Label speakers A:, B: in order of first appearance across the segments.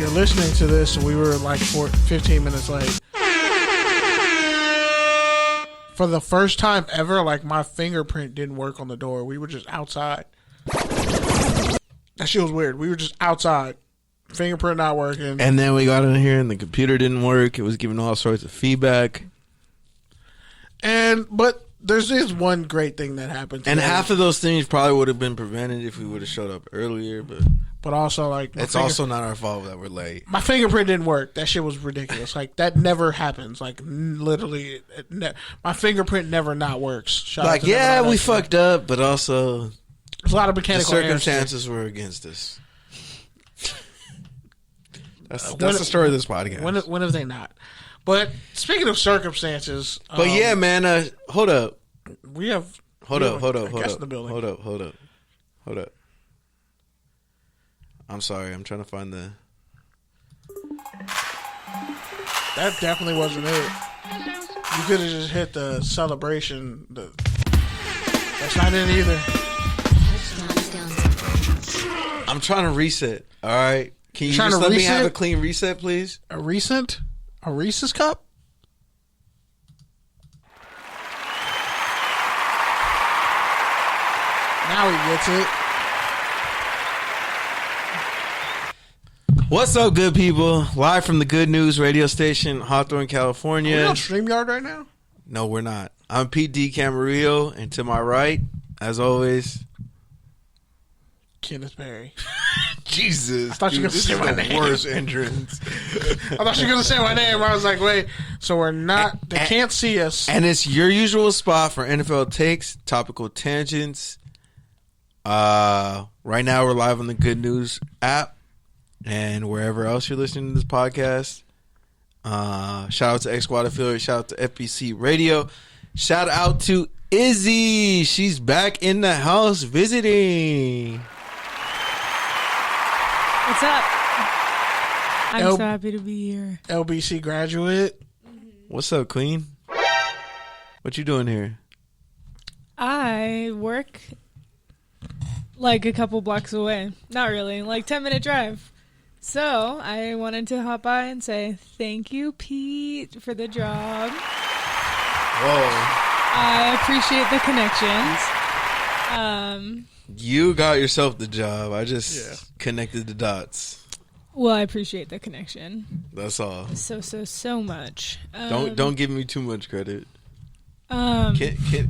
A: you're listening to this, we were like 15 minutes late. For the first time ever, like my fingerprint didn't work on the door. We were just outside. That shit was weird. We were just outside. Fingerprint not working.
B: And then we got in here and the computer didn't work. It was giving all sorts of feedback.
A: But there's this one great thing that happened today.
B: And half of those things probably would have been prevented if we would have showed up earlier. But
A: also, like,
B: it's also not our fault that we're late.
A: My fingerprint didn't work. That shit was ridiculous. Like, that never happens. Like, literally, my fingerprint never not works.
B: Like, yeah, we fucked up, but also
A: there's a lot of mechanical
B: the circumstances were against us. That's the story of this podcast.
A: When have they not? But speaking of circumstances,
B: but yeah, man, hold up. Hold up. I'm sorry. I'm trying to find the.
A: That definitely wasn't it. You could have just hit the celebration. That's not it either.
B: I'm trying to reset. All right. Can you just let me have a clean reset, please?
A: A recent? A Reese's cup? Now he gets it.
B: What's up, good people? Live from the Good News radio station, Hawthorne, California.
A: Are we on StreamYard right now?
B: No, we're not. I'm Pete D. Camarillo, and to my right, as always,
A: Kenneth Perry.
B: Jesus.
A: I thought you were going to say my name.
B: Worst entrance.
A: I thought you were going to say my name. I was like, wait, so we're not, they can't see us.
B: And it's your usual spot for NFL takes, topical tangents. Right now, we're live on the Good News app and wherever else you're listening to this podcast. Shout out to X Squad Affiliate. Shout out to FBC Radio. Shout out to Izzy. She's back in the house visiting.
C: What's up? I'm so happy to be here.
A: LBC graduate.
B: What's up, Queen? What you doing here?
C: I work like a couple blocks away. Not really, like 10-minute drive. So I wanted to hop by and say thank you, Pete, for the job.
B: Whoa.
C: I appreciate the connections.
B: You got yourself the job. I just connected the dots.
C: Well, I appreciate the connection.
B: That's all.
C: So much.
B: Don't give me too much credit. Kenny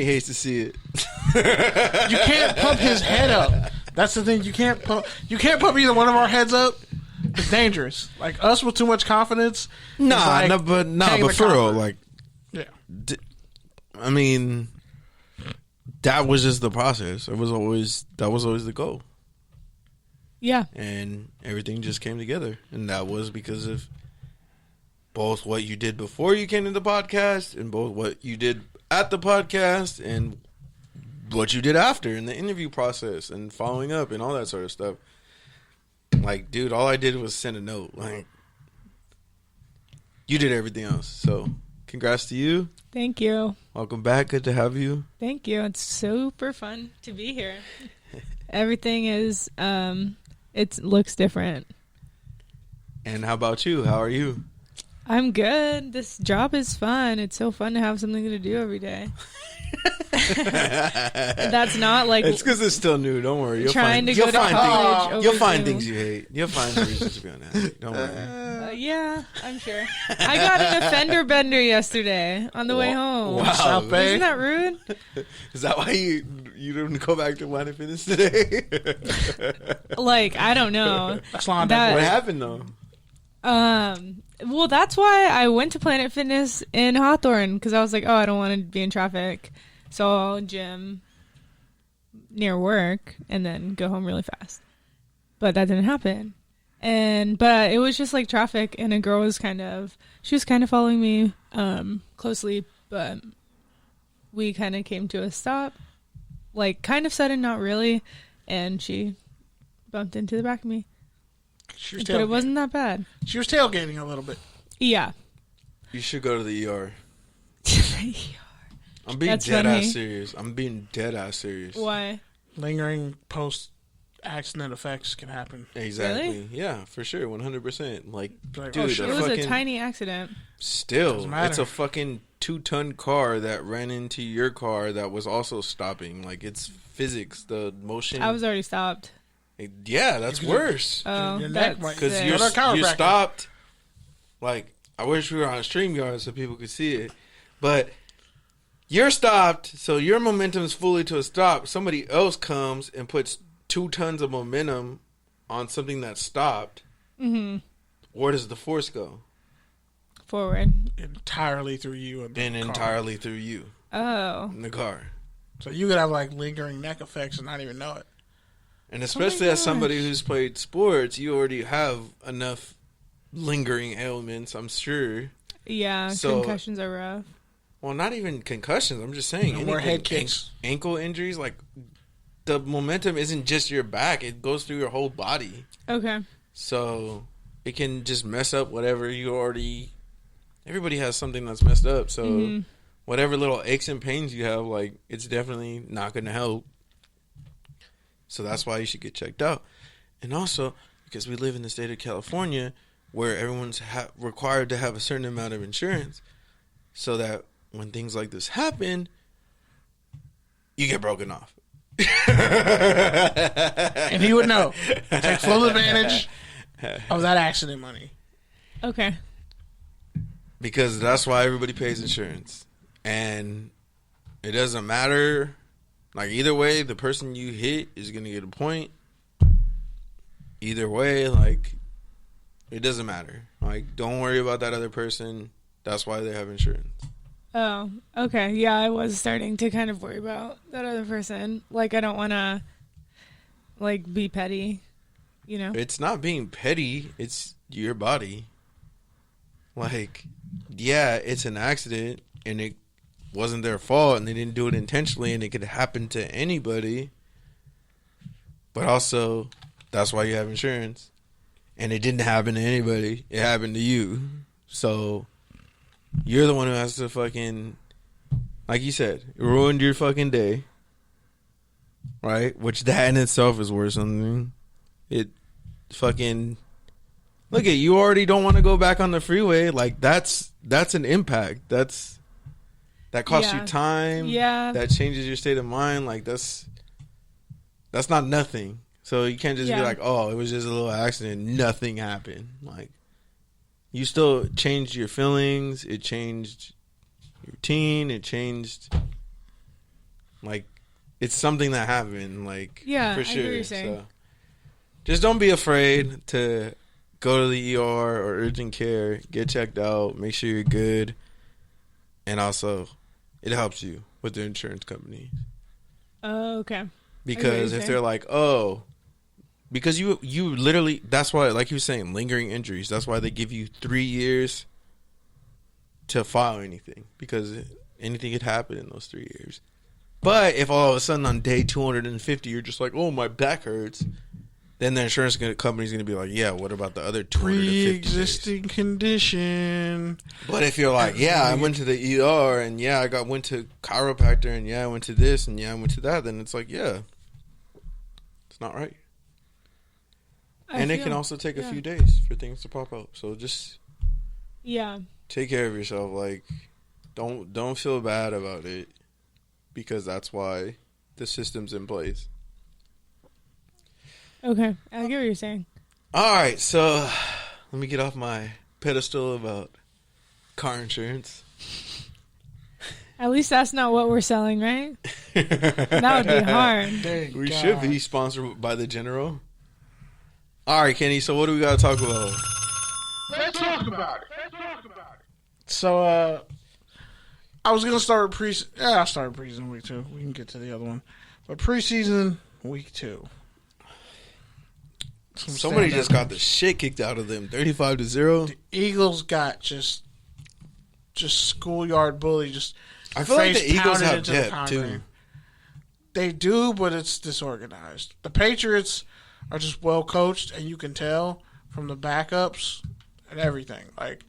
B: hates to see it.
A: You can't pump his head up. That's the thing. You can't pump either one of our heads up. It's dangerous. Like us with too much confidence.
B: But for real, like,
A: yeah.
B: I mean, that was just the process. That was always the goal.
C: Yeah.
B: And everything just came together, and that was because of both what you did before you came to the podcast, and both what you did at the podcast, and what you did after in the interview process and following up and all that sort of stuff. Like, dude, all I did was send a note. Like, you did everything else. So, congrats to you.
C: Thank you.
B: Welcome back. Good to have you.
C: Thank you. It's super fun to be here. Everything is, it looks different.
B: And how about you? How are you?
C: I'm good. This job is fun. It's so fun to have something to do every day. That's not like
B: it's because it's still new. Don't worry.
C: You'll find
B: things you hate. You'll find reasons to be unhappy. Don't worry.
C: Yeah, I'm sure. I got an offender bender yesterday on the way home.
B: Wow,
C: isn't that rude?
B: Is that why you didn't go back to Planet Fitness today?
C: Like, I don't know.
B: What happened though?
C: Well, that's why I went to Planet Fitness in Hawthorne, because I was like, I don't want to be in traffic, so I'll gym near work and then go home really fast. But that didn't happen, but it was just like traffic, and a girl was kind of following me closely, but we kind of came to a stop, like kind of sudden, not really, and she bumped into the back of me. But it wasn't that bad.
A: She was tailgating a little bit.
C: Yeah.
B: You should go to the ER. I'm being dead ass serious.
C: Why?
A: Lingering post accident effects can happen.
B: Exactly.
C: Really?
B: Yeah, for sure. 100%. Like,
A: Like,
B: dude,
A: oh, shit.
C: It was a
B: fucking,
C: tiny accident.
B: still,
A: Doesn't matter.
B: it's a fucking 2-ton car that ran into your car that was also stopping. Like, it's physics. The motion.
C: I was already stopped.
B: Yeah, that's worse.
C: Oh,
A: Your neck
C: that's
A: might-
B: Because
C: sick.
B: you
A: Another chiropractor.
B: stopped. Like, I wish we were on StreamYard so people could see it. But you're stopped, so your momentum is fully to a stop. Somebody else comes and puts 2 tons of momentum on something that stopped.
C: Mm-hmm.
B: Where does the force go?
C: Forward.
A: Entirely through you and,
B: And
A: the car.
B: entirely through you
C: Oh.
B: in the car.
A: So you could have like lingering neck effects and not even know it.
B: And especially as somebody
C: gosh.
B: who's played sports, you already have enough lingering ailments, I'm sure.
C: Yeah,
B: So-
C: concussions are rough.
B: Well, not even concussions. I'm just saying.
A: No more
B: anything,
A: head kicks.
B: Ankle injuries, like, the momentum isn't just your back. It goes through your whole body.
C: Okay.
B: So it can just mess up whatever you already... Everybody has something that's messed up. So
C: Mm-hmm.
B: whatever little aches and pains you have, like, it's definitely not going to help. So that's why you should get checked out. And also, because we live in the state of California, where everyone's required to have a certain amount of insurance, so that when things like this happen, you get broken off.
A: And he would know. Take full advantage of that accident money.
C: Okay.
B: Because that's why everybody pays insurance. And it doesn't matter. Like, either way, the person you hit is going to get a point. Either way, like, it doesn't matter. Like, don't worry about that other person. That's why they have insurance.
C: Oh, okay. Yeah, I was starting to kind of worry about that other person. Like, I don't want to, like, be petty, you know?
B: It's not being petty. It's your body. Like, yeah, it's an accident, and it wasn't their fault, and they didn't do it intentionally, and it could happen to anybody. But also, that's why you have insurance. And it didn't happen to anybody. It happened to you. So, you're the one who has to fucking, like you said, it ruined your fucking day. Right? Which that in itself is worth something. It fucking, look at you already don't want to go back on the freeway. Like, that's an impact. That costs
C: Yeah.
B: you time.
C: Yeah.
B: That changes your state of mind. Like, that's not nothing. So you can't just be
C: Yeah.
B: like, oh, it was just a little accident. Nothing happened. Like, you still changed your feelings. It changed your routine. It changed, like, it's something that happened. Like,
C: Yeah,
B: for
C: I
B: sure.
C: hear what you're saying.
B: So, just don't be afraid to go to the ER or urgent care. Get checked out. Make sure you're good. And also, it helps you with the insurance company.
C: Oh, okay.
B: Because if they're like, oh, because you literally, that's why, like you were saying, lingering injuries, that's why they give you 3 years to file anything, because anything could happen in those 3 years. But if all of a sudden on day 250 you're just like, oh, my back hurts, then the insurance company's going to be like, yeah, what about the other 250
A: Pre-existing
B: days?
A: condition.
B: But if you're like, yeah, I went to the ER, and yeah, went to chiropractor, and yeah, I went to this, and yeah, I went to that, then it's like, yeah, it's not right. And it can also take a few days for things to pop up. So just take care of yourself. Like, don't feel bad about it, because that's why the system's in place.
C: Okay, I get what you're saying.
B: All right, so let me get off my pedestal about car insurance.
C: At least that's not what we're selling, right? That would be hard.
A: Thank
B: We
A: God.
B: should be sponsored by the General. All right, Kenny, so what do we got to talk about?
A: Let's talk about it. So, I was going to start with preseason. Yeah, I'll start with preseason week 2. We can get to the other one. But preseason week 2.
B: Somebody just got the shit kicked out of them, 35-0.
A: The Eagles got just schoolyard bully. Just
B: I feel like the
A: face
B: Eagles
A: pounded
B: have
A: into the
B: depth,
A: concrete.
B: too.
A: They do, but it's disorganized. The Patriots are just well coached, and you can tell from the backups and everything. Like,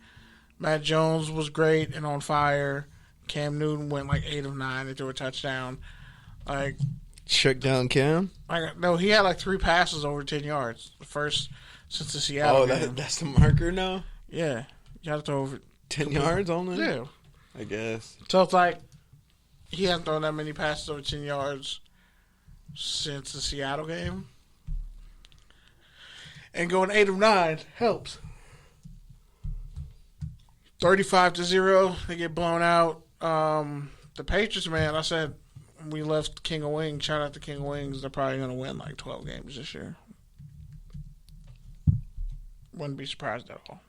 A: Matt Jones was great and on fire. Cam Newton went like 8 of 9. They threw a touchdown. Like,
B: Shut down Cam.
A: No, he had like 3 passes over 10 yards. The first since the Seattle game.
B: That's the marker now?
A: Yeah. You got to throw over
B: 10 yards only?
A: Yeah.
B: I guess.
A: So it's like he hasn't thrown that many passes over 10 yards since the Seattle game. And going 8 of 9 helps. 35-0, they get blown out. The Patriots, man, I said we left King of Wings. Shout out to King of Wings. They're probably going to win like 12 games this year. Wouldn't be surprised at all.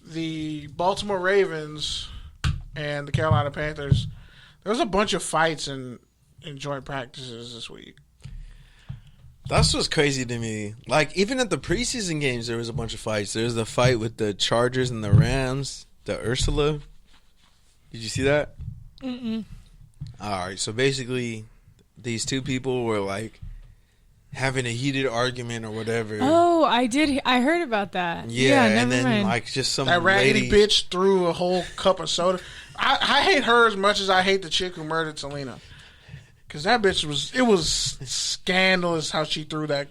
A: The Baltimore Ravens and the Carolina Panthers, there was a bunch of fights in joint practices this week.
B: That's what's crazy to me. Like, even at the preseason games, there was a bunch of fights. There was the fight with the Chargers and the Rams, the Ursula. Did you see that?
C: Mm-mm.
B: All right, so basically, these two people were, like, having a heated argument or whatever.
C: Oh, I did. I heard about that.
B: Yeah,
C: never
B: and then,
C: mind.
B: like, just some
A: That raggedy
B: lady...
A: bitch threw a whole cup of soda. I hate her as much as I hate the chick who murdered Selena. Because that bitch was scandalous how she threw that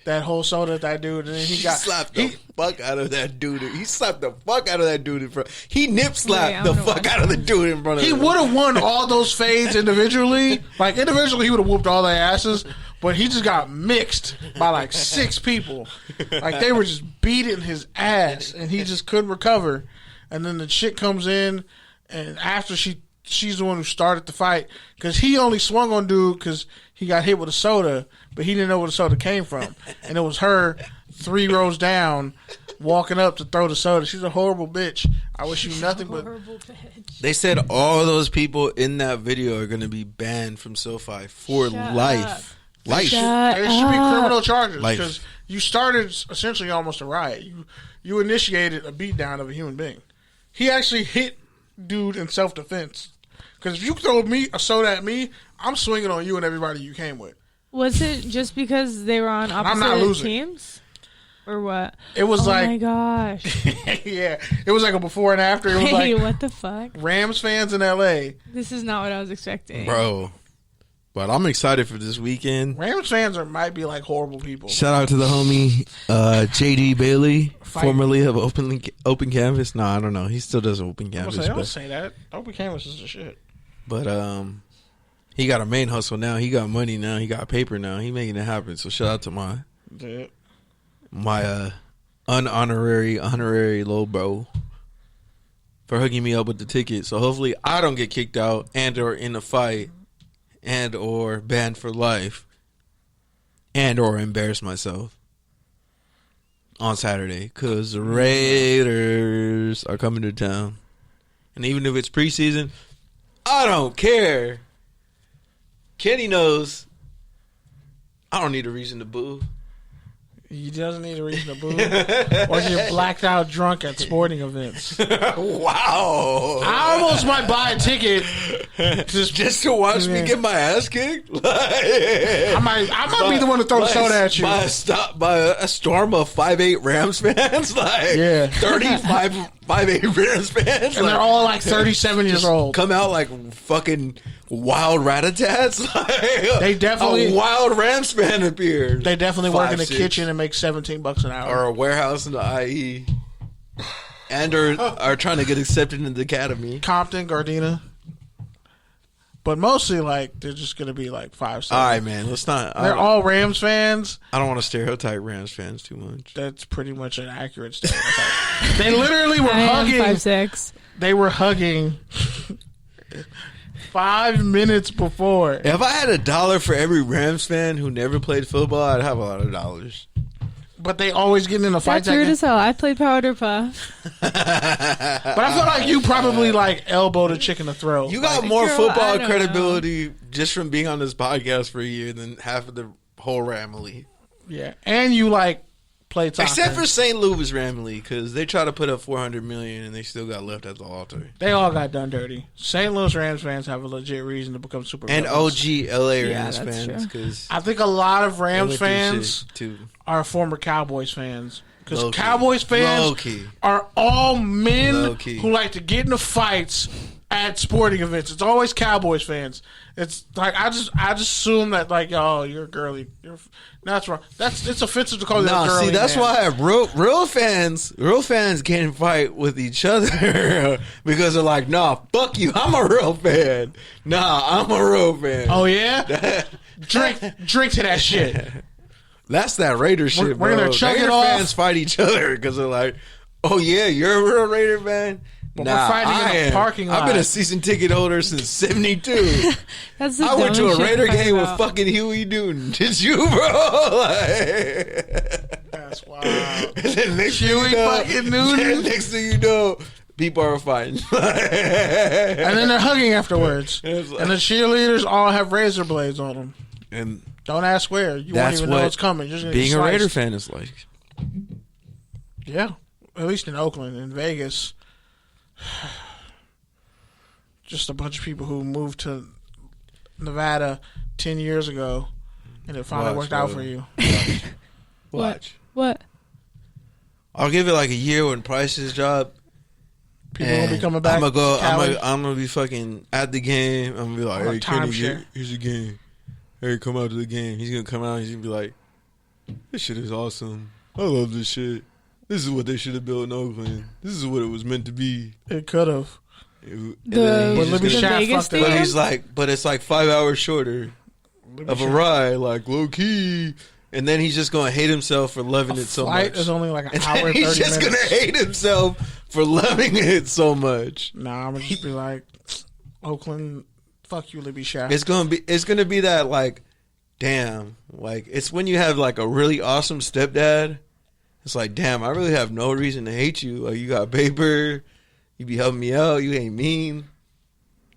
A: whole soda at that dude. And then he
B: slapped the fuck out of that dude. He slapped the fuck out of that dude in front. He nip slapped the fuck out of the dude in front of him.
A: He would have won all those fades individually. Like, individually, he would have whooped all their asses. But he just got mixed by like 6 people. Like, they were just beating his ass. And he just couldn't recover. And then the chick comes in. And after she's the one who started the fight. Because he only swung on dude because he got hit with a soda. But he didn't know where the soda came from. And it was her 3 rows down walking up to throw the soda. She's a horrible bitch. I wish you nothing but...
C: Horrible bitch.
B: They said all those people in that video are going to be banned from SoFi for life. Life.
A: There should be criminal charges.
B: Life.
A: Because you started essentially almost a riot. You initiated a beatdown of a human being. He actually hit dude in self-defense. Because if you throw a soda at me, I'm swinging on you and everybody you came with.
C: Was it just because they were on opposite teams? Or what?
A: It was
C: oh my gosh.
A: Yeah. It was like a before and after. It was
C: Hey,
A: like
C: what the fuck?
A: Rams fans in LA.
C: This is not what I was expecting.
B: Bro. But I'm excited for this weekend.
A: Rams fans might be like horrible people.
B: Shout out to the homie JD Bailey, formerly of Open Canvas. No, I don't know. He still does Open Canvas.
A: Don't say that. Open Canvas is the shit.
B: But he got a main hustle now. He got money now. He got paper now. He making it happen. So shout out to my honorary low bro for hooking me up with the ticket. So hopefully I don't get kicked out and or in a fight and or banned for life and or embarrass myself on Saturday because the Raiders are coming to town. And even if it's preseason, I don't care. Kenny knows I don't need a reason to boo.
A: He doesn't need a reason to boo or get blacked out drunk at sporting events.
B: Wow.
A: I almost might buy a ticket
B: just to watch me get my ass kicked.
A: I might be the one to throw the soda at you.
B: By a storm of 5'8" Rams fans, like 5'8" Rams fans,
A: and they're all like 37 years old.
B: Come out like fucking wild rat-a-tats. Like,
A: they definitely
B: a wild Rams fan appeared.
A: They definitely work in the kitchen and make $17 an hour,
B: or a warehouse in the IE, and are trying to get accepted into the academy.
A: Compton, Gardena. But mostly, like, they're just going to be, like, 5-7.
B: All right, man. Let's not.
A: They're all Rams fans.
B: I don't want to stereotype Rams fans too much.
A: That's pretty much an accurate stereotype. They literally were hugging.
C: 5'6".
A: They were hugging 5 minutes before.
B: If I had $1 for every Rams fan who never played football, I'd have a lot of dollars.
A: But they always get in a fight.
C: That's weird as hell. I played Powder Puff.
A: But I feel like you probably like elbowed a chick in the throat.
B: You got more football credibility just from being on this podcast for a year than half of the whole Ramley.
A: Yeah, and you like played soccer.
B: Except for St. Louis Ramley, because they try to put up $400 million and they still got left at the altar.
A: They all got done dirty. St. Louis Rams fans have a legit reason to become super.
B: And
A: villains.
B: OG LA Rams fans, because
A: I think a lot of Rams fans are former Cowboys fans. Because Cowboys fans are all men who like to get into fights at sporting events. It's always Cowboys fans. It's like I just assume that like you're girly. That's wrong. It's offensive to call you a girly.
B: See, that's
A: man.
B: why real fans can't fight with each other because they're like, nah, fuck you. I'm a real fan. Nah, I'm a real fan.
A: Oh yeah, drink to that shit.
B: That's that Raider shit, bro.
A: We're gonna chug
B: Raider
A: it off.
B: fans fight each other because they're like, oh yeah, you're a real Raider fan.
A: But we're fighting in a parking lot.
B: I've been a season ticket holder since '72.
C: That's the
B: I went to a
C: dumbest shit
B: Raider
C: to fight
B: game with
C: about.
B: fucking Huey Newton. Did you, bro?
A: That's wild.
B: And then next
A: Huey
B: thing you know,
A: fucking Newton.
B: Next thing you know, people are fighting.
A: And then they're hugging afterwards.
B: It's like-
A: And the cheerleaders all have razor blades on them.
B: And
A: Don't ask where. You won't
B: that's
A: even know
B: what
A: it's coming. You're just gonna
B: being
A: get
B: a Raider
A: sliced.
B: fan is like.
A: Yeah. At least in Oakland. In Vegas. Just a bunch of people who moved to Nevada 10 years ago. And it finally
B: Watch,
A: worked out
B: bro.
A: for you.
B: Watch.
C: What?
B: I'll give it like a year when Price's job.
A: People will be coming back.
B: I'm gonna go.
A: to Cali.
B: I'm gonna be fucking at the game. I'm gonna be like,
A: On a
B: hey, Kenny,
A: timeshare.
B: here's the game. Hey, come out to the game. He's gonna come out. He's gonna be like, this shit is awesome. I love this shit. This is what they should have built in Oakland. This is what it was meant to be.
A: It could have.
B: And
C: The,
B: then he's
A: But let me
B: just
A: shout-
B: gonna-
C: Vegas
A: fucked it up.
B: but
C: stadium?
B: he's like, but it's like 5 hours shorter of a ride, like low key. And then he's just gonna hate himself for loving it so
A: Flight
B: much.
A: is only like an
B: And
A: hour
B: then
A: and 30
B: he's just
A: minutes.
B: gonna hate himself for loving it so much.
A: Nah, I'm gonna just be like, Oakland, fuck you, Libby Shaft.
B: It's gonna be that like, damn, like it's when you have like a really awesome stepdad. It's like, damn, I really have no reason to hate you. Like you got paper, you be helping me out, you ain't mean,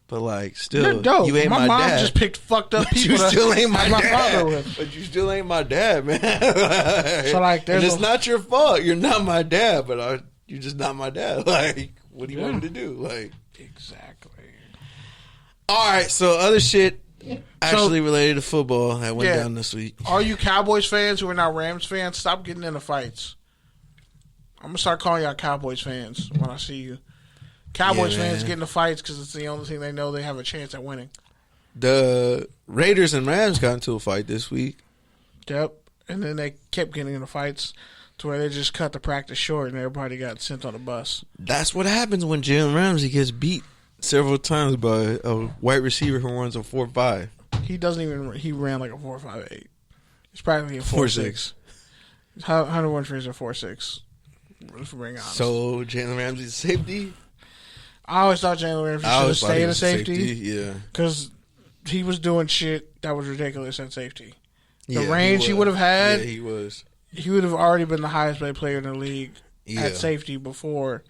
B: but like still,
A: You're dope.
B: you ain't my
A: mom
B: dad.
A: just picked fucked up
B: But
A: people.
B: you
A: to
B: still ain't
A: have
B: my
A: father
B: dad.
A: with.
B: But you still ain't my dad, man.
A: So, like, there's
B: and it's
A: a-
B: not your fault. You're not my dad, but you're just not my dad. Like, what do you want me to do? Like,
A: Exactly.
B: all right. So other shit actually related to football that went
A: Yeah.
B: down this week.
A: All you Cowboys fans who are now Rams fans, stop getting into fights. I'm gonna start calling y'all Cowboys fans when I see you. Cowboys
B: Yeah,
A: fans
B: man.
A: get into fights because it's the only thing they know they have a chance at winning.
B: The Raiders and Rams got into a fight this week.
A: Yep. And then they kept getting into fights to where they just cut the practice short and everybody got sent on a bus.
B: That's what happens when Jalen Ramsey gets beat several times by a white receiver who runs a 4.5.
A: He doesn't even. He ran like a 4.58. It's practically a
B: 4.6.
A: 4.6. Hunter Winfrey's a 4.6. If we're being honest.
B: So Jalen Ramsey's safety.
A: I always thought Jalen Ramsey should have
B: thought he
A: stayed in
B: was
A: safety
B: Yeah.
A: because he was doing shit that was ridiculous at safety. The
B: Yeah,
A: range he
B: was.
A: would have had,
B: Yeah, he was.
A: he would have already been the highest paid player in the league
B: Yeah.
A: at safety before.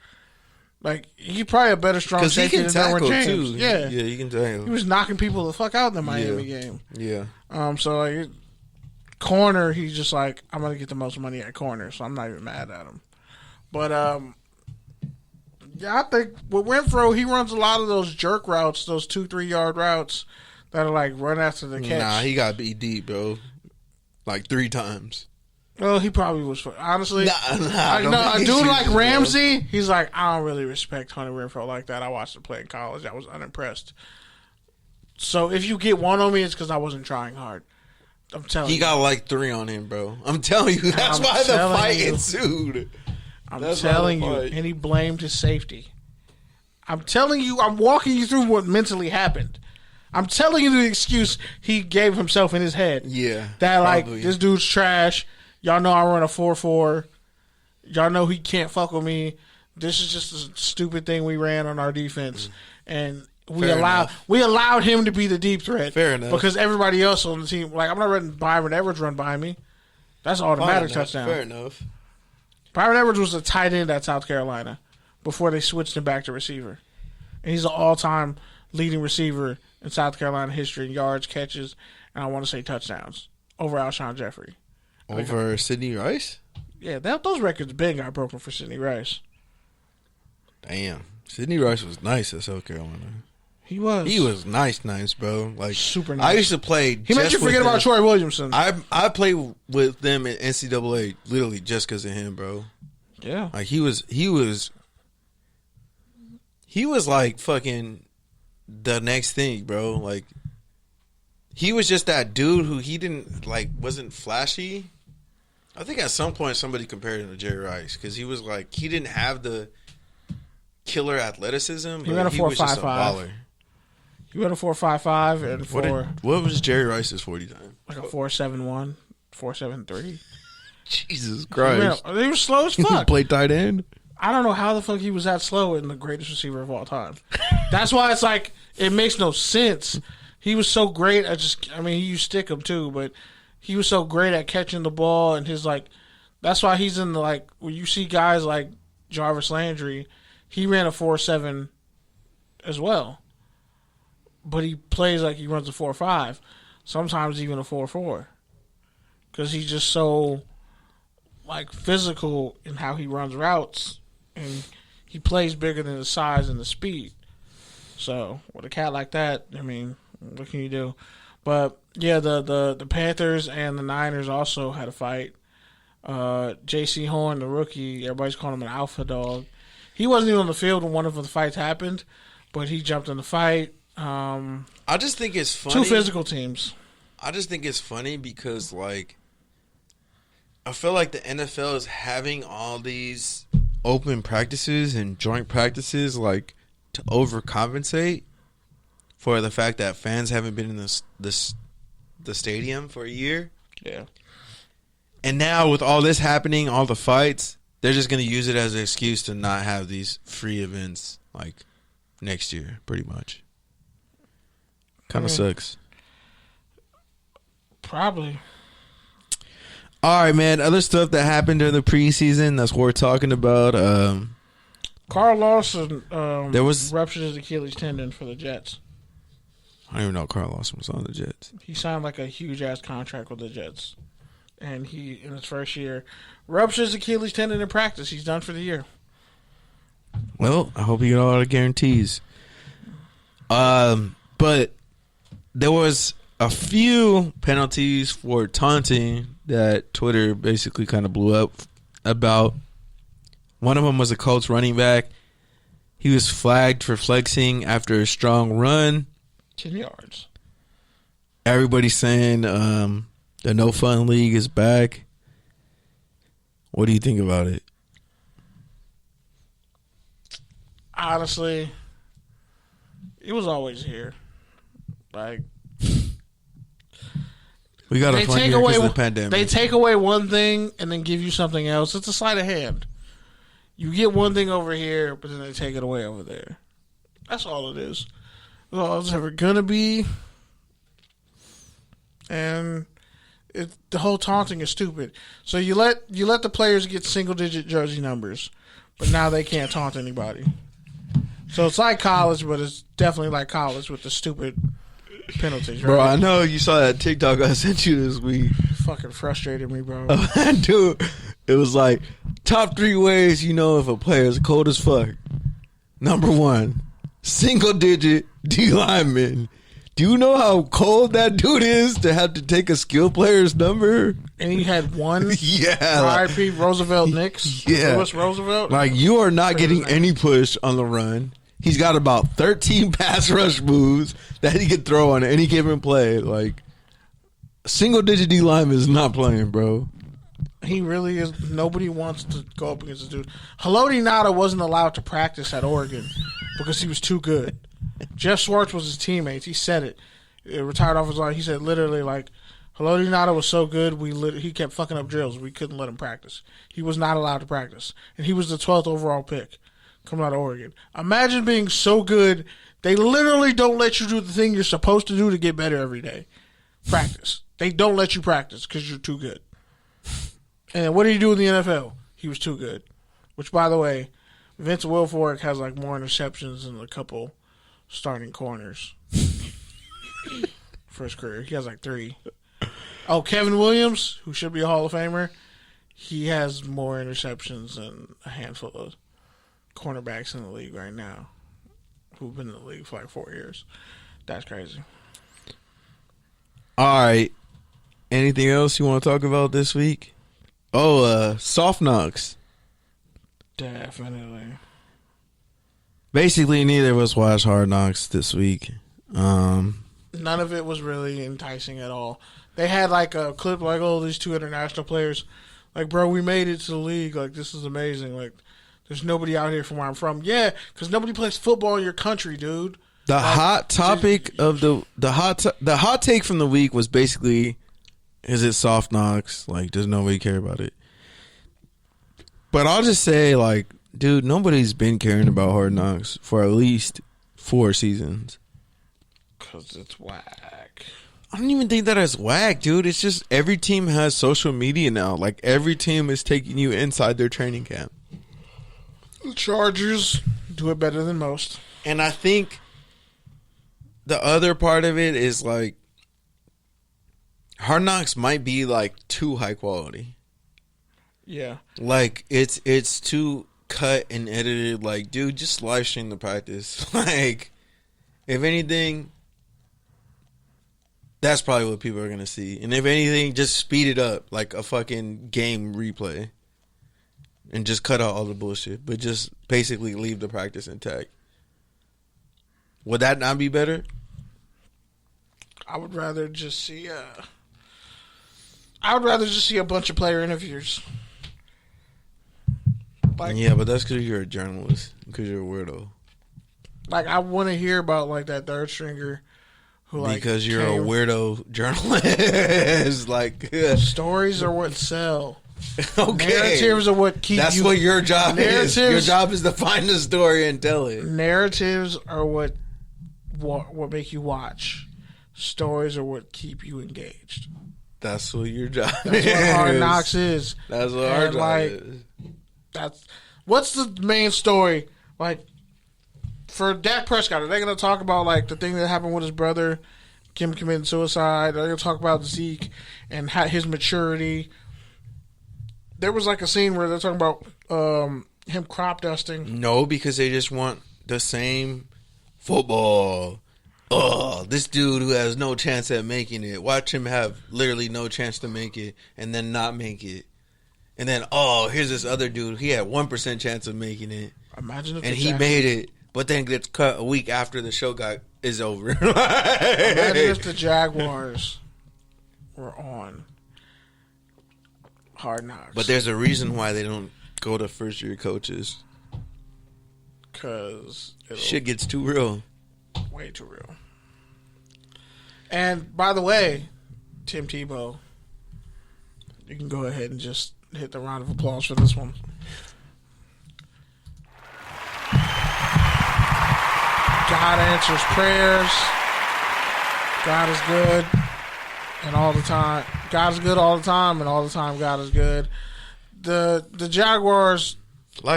A: Like he's probably a better strong
B: Because he
A: safety
B: can
A: than
B: tackle
A: Derwin James.
B: too.
A: Yeah.
B: Yeah, he can tackle.
A: He was knocking people the fuck out in the Miami game.
B: Yeah.
A: So like corner, he's just like, I'm gonna get the most money at corner, so I'm not even mad at him. But yeah, I think with Renfro, he runs a lot of those jerk routes, those 2-3 yard routes that are like run after the catch.
B: Nah, he got beat deep, bro. Like 3 times.
A: Well, he probably was. Honestly,
B: Nah,
A: a dude like Ramsey, he's like, I don't really respect Hunter Renfro like that. I watched him play in college. I was unimpressed. So if you get one on me, it's because I wasn't trying hard. I'm telling you.
B: He got like 3 on him, bro. I'm telling you, that's
A: I'm
B: why the
A: telling
B: fight
A: you.
B: ensued.
A: I'm
B: That's
A: telling
B: not
A: you.
B: a fight.
A: And he blamed his safety. I'm telling you, I'm walking you through what mentally happened. I'm telling you the excuse he gave himself in his head.
B: Yeah.
A: That, like,
B: probably.
A: this dude's trash. Y'all know I run a 4.4. Y'all know he can't fuck with me. This is just a stupid thing we ran on our defense. And we
B: Fair
A: allowed him to be the deep threat.
B: Fair enough.
A: Because everybody else on the team, like, I'm not letting Byron Edwards run by me. That's automatic
B: Fair enough,
A: touchdown.
B: Fair enough.
A: Byron Edwards was a tight end at South Carolina before they switched him back to receiver. And he's an all-time leading receiver in South Carolina history in yards, catches, and I want to say touchdowns over Alshon Jeffrey.
B: Over Sidney Rice?
A: Yeah, those records big got broken for Sidney Rice.
B: Damn. Sidney Rice was nice at South Carolina.
A: He was.
B: He was nice, bro. Like
A: Super nice.
B: I used to play.
A: He made you forget about Troy Williamson.
B: I played with them in NCAA literally just because of him, bro.
A: Yeah.
B: Like he was like fucking the next thing, bro. Like, he was just that dude who he didn't, like, wasn't flashy. I think at some point somebody compared him to Jerry Rice because he was like, he didn't have the killer athleticism,
A: He ran a
B: but he was just a
A: 4.55.
B: baller.
A: He ran a 4.55 and
B: What was Jerry Rice's 40 time?
A: like a 4.71, 4.73.
B: Jesus Christ.
A: He was slow as fuck.
B: Played tight end?
A: I don't know how the fuck he was that slow and the greatest receiver of all time. That's why it's like, it makes no sense. He was so great at you stick him too, but he was so great at catching the ball and his, like, that's why he's in the, like, when you see guys like Jarvis Landry, he ran a 4.7 as well. But he plays like he runs a 4.5, sometimes even a 4.4. Because he's just so, like, physical in how he runs routes, and he plays bigger than the size and the speed. So with a cat like that, I mean, what can you do? But yeah, the Panthers and the Niners also had a fight. J.C. Horn, the rookie, everybody's calling him an alpha dog. He wasn't even on the field when one of the fights happened, but he jumped in the fight.
B: I just think it's funny.
A: Two physical teams.
B: I just think it's funny because, like, I feel like the NFL is having all these open practices and joint practices, like, to overcompensate for the fact that fans haven't been in the stadium for a year.
A: Yeah.
B: And now with all this happening, all the fights, they're just going to use it as an excuse to not have these free events, like, next year, pretty much. Kind of sucks.
A: Probably.
B: All right, man. Other stuff that happened during the preseason that's worth talking about.
A: Carl Lawson
B: there was
A: ruptured his Achilles tendon for the Jets.
B: I don't even know Carl Lawson was on the Jets.
A: He signed like a huge-ass contract with the Jets. And he, in his first year, ruptured his Achilles tendon in practice. He's done for the year.
B: Well, I hope you get a lot of guarantees. But there was a few penalties for taunting that Twitter basically kind of blew up about. One of them was a Colts running back. He was flagged for flexing after a strong run.
A: 10 yards.
B: Everybody's saying the No Fun League is back. What do you think about it?
A: Honestly, it was always here. Like,
B: we got a fun year because of the pandemic.
A: They take away one thing and then give you something else. It's a sleight of hand. You get one thing over here, but then they take it away over there. That's all it is. That's all it's ever gonna be. And the whole taunting is stupid. So you let the players get single digit jersey numbers, but now they can't taunt anybody. So it's like college, but it's definitely like college with the stupid penalties, right?
B: Bro, I know you saw that TikTok I sent you this week.
A: Fucking frustrated me, bro.
B: Dude, it was like top 3 ways you know if a player is cold as fuck. Number 1, single digit D lineman. Do you know how cold that dude is to have to take a skill player's number?
A: And he had one.
B: Yeah.
A: R.I.P. Roosevelt Nix.
B: Yeah.
A: Lewis Roosevelt.
B: Like, you are not getting any push on the run. He's got about 13 pass rush moves that he could throw on any given play. Like, single digit D lineman is not playing, bro.
A: He really is. Nobody wants to go up against this dude. Haloti Ngata wasn't allowed to practice at Oregon because he was too good. Jeff Schwartz was his teammate. He said it. Retired offensive line. He said literally, like, Haloti Ngata was so good, he kept fucking up drills. We couldn't let him practice. He was not allowed to practice. And he was the 12th overall pick coming out of Oregon. Imagine being so good, they literally don't let you do the thing you're supposed to do to get better every day. Practice. They don't let you practice because you're too good. And what did he do in the NFL? He was too good. Which, by the way, Vince Wilfork has like more interceptions than a couple starting corners for his career. He has like 3. Oh, Kevin Williams, who should be a Hall of Famer, he has more interceptions than a handful of cornerbacks in the league right now who've been in the league for like 4 years. That's crazy.
B: All right. Anything else you want to talk about this week? Oh, soft knocks.
A: Definitely.
B: Basically, neither of us watched Hard Knocks this week.
A: None of it was really enticing at all. They had like a clip like, oh, these two international players. Like, bro, we made it to the league. Like, this is amazing. Like, there's nobody out here from where I'm from. Yeah, because nobody plays football in your country, dude.
B: The hot topic of the hot take from the week was basically, is it soft knocks? Like, does nobody care about it? But I'll just say, like, dude, nobody's been caring about Hard Knocks for at least 4 seasons.
A: Because it's whack.
B: I don't even think that it's whack, dude. It's just every team has social media now. Like, every team is taking you inside their training camp.
A: The Chargers do it better than most.
B: And I think the other part of it is, like, Hard Knocks might be, like, too high quality.
A: Yeah.
B: Like, it's too cut and edited. Like, dude, just live stream the practice. Like, if anything, that's probably what people are going to see. And if anything, just speed it up like a fucking game replay. And just cut out all the bullshit. But just basically leave the practice intact. Would that not be better?
A: I would rather just see a bunch of player interviews. Like,
B: yeah, but that's because you're a journalist. Because you're a weirdo.
A: Like, I want to hear about, like, that third stringer who, like,
B: because you're a weirdo journalist. Like,
A: stories are what sell.
B: Okay.
A: Narratives are what keep
B: That's what your job is. Your job is to find the story and tell it.
A: Narratives are what make you watch. Stories are what keep you engaged.
B: That's what your job
A: That's
B: is.
A: what Hard Knocks is.
B: That's what our job is.
A: What's the main story? Like, for Dak Prescott, are they going to talk about, like, the thing that happened with his brother, Kim committing suicide? Are they going to talk about Zeke and his maturity? There was, like, a scene where they're talking about him crop dusting.
B: No, because they just want the same football. Oh, this dude who has no chance at making it. Watch him have literally no chance to make it and then not make it. And then, oh, here's this other dude. He had 1% chance of making it.
A: Imagine if
B: he made it, but then gets cut a week after the show is over.
A: Imagine if the Jaguars were on Hard Knocks.
B: But there's a reason why they don't go to first-year coaches.
A: Because
B: shit gets too real.
A: Way too real. And, by the way, Tim Tebow, you can go ahead and just hit the round of applause for this one. God answers prayers. God is good. And all the time. God is good all the time, and all the time God is good. The Jaguars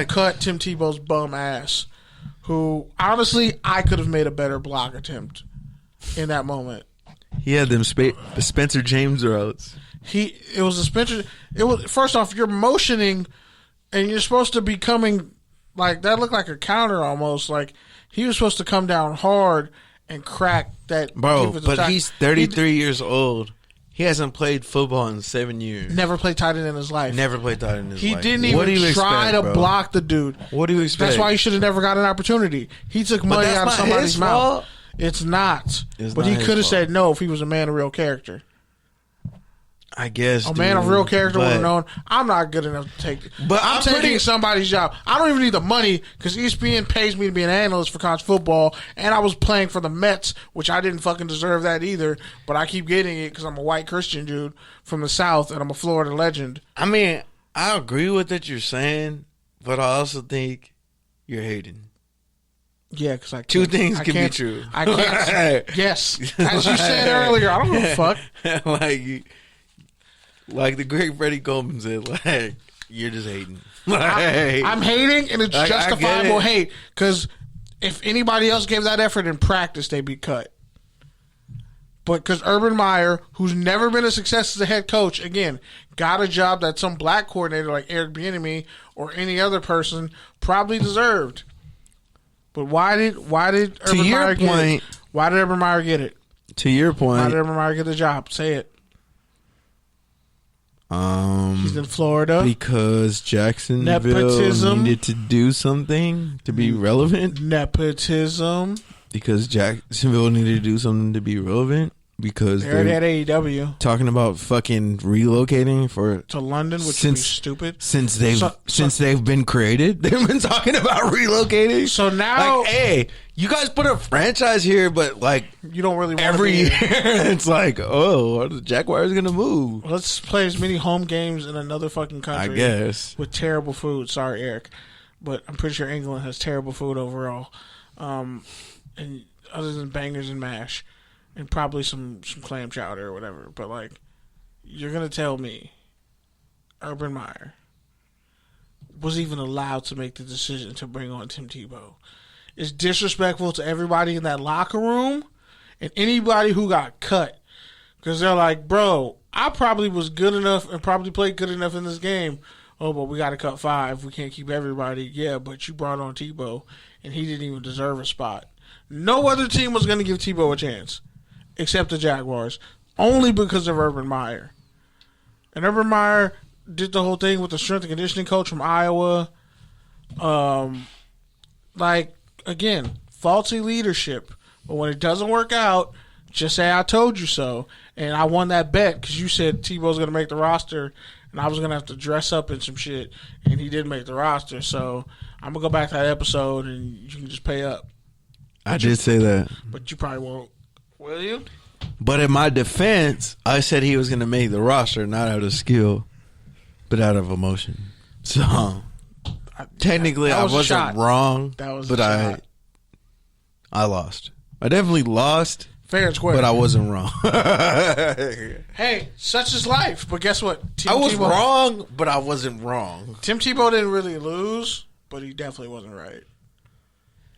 A: cut Tim Tebow's bum ass, who, honestly, I could have made a better block attempt in that moment.
B: He had them Spencer James routes.
A: It was a Spencer. It was, first off, you're motioning, and you're supposed to be coming, like, that looked like a counter almost. Like, he was supposed to come down hard and crack that.
B: Bro, but he's 33 years old. He hasn't played football in 7 years.
A: Never played tight end in his life. He didn't even try to block the dude.
B: What do you expect?
A: That's why he should have never got an opportunity. He took money out of somebody's mouth. It's not. But he could have said no if he was a man of real character.
B: I guess
A: a man of real character would have known, I'm not good enough to take it. But I'm taking somebody's job. I don't even need the money because ESPN pays me to be an analyst for college football, and I was playing for the Mets, which I didn't fucking deserve that either, but I keep getting it because I'm a white Christian dude from the South, and I'm a Florida legend.
B: I mean, I agree with what you're saying, but I also think you're hating.
A: Yeah, because
B: two things can be true.
A: I can't. Yes. As you said earlier, I don't give a fuck.
B: Like the great Freddie Coleman said, like, you're just hating.
A: I'm hating, and it's justifiable hate, because if anybody else gave that effort in practice, they'd be cut. But because Urban Meyer, who's never been a success as a head coach, again, got a job that some black coordinator like Eric Bieniemy or any other person probably deserved. But why did Urban Meyer get it? Why did Urban Meyer get it?
B: To your point,
A: why did Urban Meyer get the job? Say it. He's in Florida.
B: Because Jacksonville
A: Nepotism.
B: needed to do something to be relevant.
A: Nepotism.
B: Because Jacksonville needed to do something to be relevant. Because
A: They already had AEW.
B: Talking about fucking relocating
A: to London, which would be stupid.
B: Since they've been created, they've been talking about relocating.
A: So now,
B: like, hey, you guys put a franchise here, but like
A: you don't really want
B: every year. It's like, oh, are the Jaguars gonna move?
A: Let's play as many home games in another fucking country.
B: I guess
A: with terrible food. Sorry, Eric, but I'm pretty sure England has terrible food overall, and other than bangers and mash. And probably some clam chowder or whatever. But, like, you're going to tell me Urban Meyer was even allowed to make the decision to bring on Tim Tebow. It's disrespectful to everybody in that locker room and anybody who got cut. Because they're like, bro, I probably was good enough and probably played good enough in this game. Oh, but we got to cut 5. We can't keep everybody. Yeah, but you brought on Tebow, and he didn't even deserve a spot. No other team was going to give Tebow a chance. Except the Jaguars, only because of Urban Meyer. And Urban Meyer did the whole thing with the strength and conditioning coach from Iowa. Like, again, faulty leadership. But when it doesn't work out, just say, I told you so. And I won that bet because you said Tebow's going to make the roster, and I was going to have to dress up in some shit, and he didn't make the roster. So I'm going to go back to that episode, and you can just pay up.
B: I did say that.
A: But you probably won't. Will you?
B: But in my defense, I said he was going to make the roster, not out of skill, but out of emotion. So technically, I wasn't wrong.
A: That was
B: but I lost. I definitely lost.
A: Fair and square.
B: But I wasn't wrong.
A: Hey, such is life. But guess what?
B: I was wrong, but I wasn't wrong.
A: Tim Tebow didn't really lose, but he definitely wasn't right.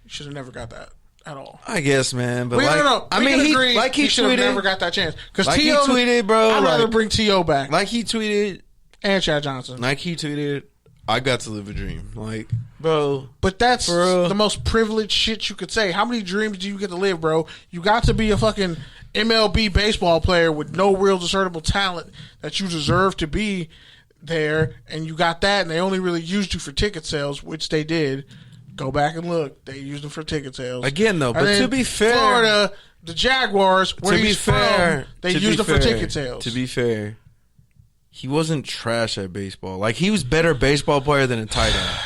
A: He should have never got that. At all,
B: I guess, man. But
A: no.
B: I mean, he
A: should have
B: tweeted,
A: never got that chance. Because
B: like he tweeted, bro.
A: I'd rather bring T.O. back.
B: Like he tweeted,
A: and Chad Johnson.
B: Like he tweeted, I got to live a dream. Like, bro.
A: But that's the most privileged shit you could say. How many dreams do you get to live, bro? You got to be a fucking MLB baseball player with no real discernible talent that you deserve to be there, and you got that, and they only really used you for ticket sales, which they did. Go back and look. They used them for ticket sales.
B: Again, though, but to be fair,
A: Florida, the Jaguars, where he's from, they used them for ticket sales.
B: To be fair, he wasn't trash at baseball. Like, he was better baseball player than a tight end.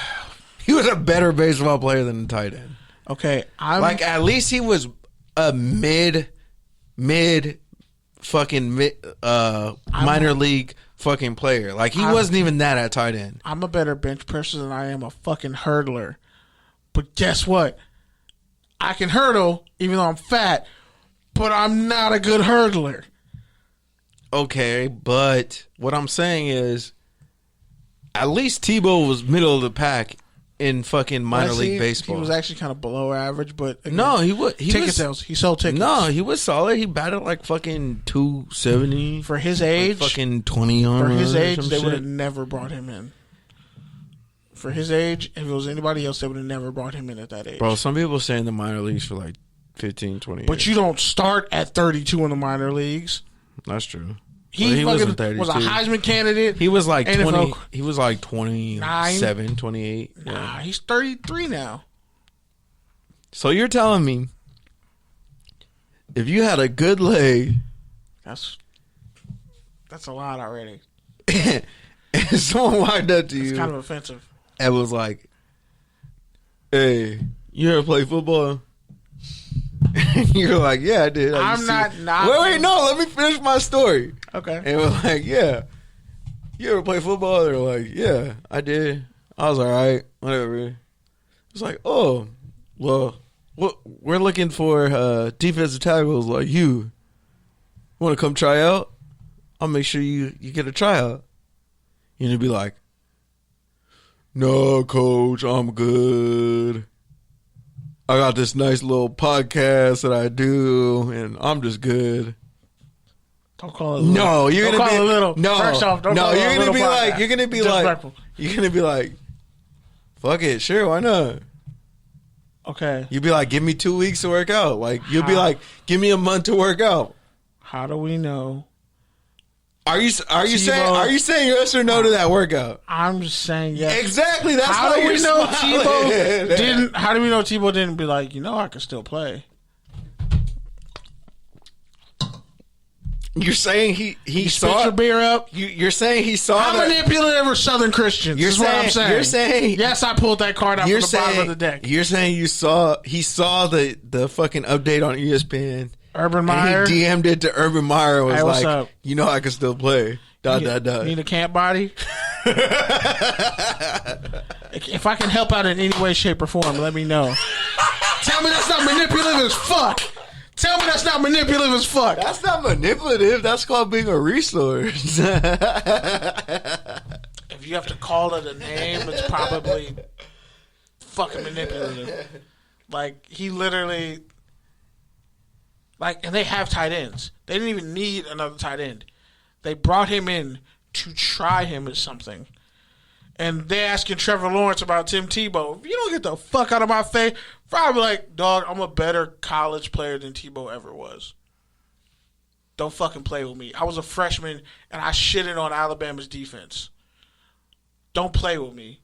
B: He was a better baseball player than a tight end.
A: Okay,
B: like, at least he was a minor league fucking player. Like, he wasn't even that at tight end.
A: I'm a better bench person than I am a fucking hurdler. But guess what? I can hurdle, even though I'm fat, but I'm not a good hurdler.
B: Okay, but what I'm saying is, at least Tebow was middle of the pack in fucking minor league baseball.
A: He was actually kind of below average, but again,
B: no, he
A: ticket sales. He sold tickets.
B: No, he was solid. He batted like fucking 270
A: for his age.
B: Like fucking 20 on
A: for his age, they would have never brought him in. For his age, if it was anybody else, they would have never brought him in at that age.
B: Bro, some people stay in the minor leagues for like 15, 20 years.
A: But you don't start at 32 in the minor leagues.
B: That's true.
A: He was a Heisman candidate.
B: He was like
A: NFL.
B: 20. He was like 27, 28.
A: Nah, he's 33 now.
B: So you're telling me if you had a good leg,
A: that's a lot already.
B: And someone walked up to you.
A: It's kind of offensive.
B: And was like, "Hey, you ever play football?" And you're like, "Yeah, I did."
A: I'm not.
B: Wait, no. Let me finish my story.
A: Okay.
B: And we're like, "Yeah, you ever play football?" They're like, "Yeah, I did." I was all right, whatever. It's like, "Oh, well, we're looking for defensive tackles like you. Want to come try out? I'll make sure you get a tryout." And you'd be like, "No, coach, I'm good. I got this nice little podcast that I do, and I'm just good."
A: Don't call it. No,
B: you're gonna be
A: a little.
B: No,
A: first off, don't call
B: you're
A: it
B: gonna be
A: podcast.
B: like, you're gonna be like, fuck it, sure, why not?
A: Okay.
B: You'd be like, give me 2 weeks to work out. Like, you'll be like, give me a month to work out.
A: How do we know
B: Are you saying yes or no to that workout?
A: I'm just saying yes.
B: Exactly. That's
A: how do we know Tebow didn't? How do we know Tebow didn't be like, I can still play?
B: You're saying he saw
A: your beer up.
B: You're saying he saw.
A: How manipulative are Southern Christians? Is what I'm saying.
B: You're saying
A: yes. I pulled that card out from the bottom of the deck.
B: You're saying he saw the fucking update on ESPN.
A: Urban Meyer.
B: And he DM'd it to Urban Meyer. Was
A: what's
B: like,
A: up?
B: I can still play.
A: Need a camp body? If I can help out in any way, shape, or form, let me know. Tell me that's not manipulative as fuck. Tell me that's not manipulative as fuck.
B: That's not manipulative. That's called being a resource.
A: If you have to call it a name, it's probably fucking manipulative. Like, he literally... and they have tight ends. They didn't even need another tight end. They brought him in to try him at something. And they asking Trevor Lawrence about Tim Tebow. If you don't get the fuck out of my face, probably like, dog, I'm a better college player than Tebow ever was. Don't fucking play with me. I was a freshman, and I shitted on Alabama's defense. Don't play with me.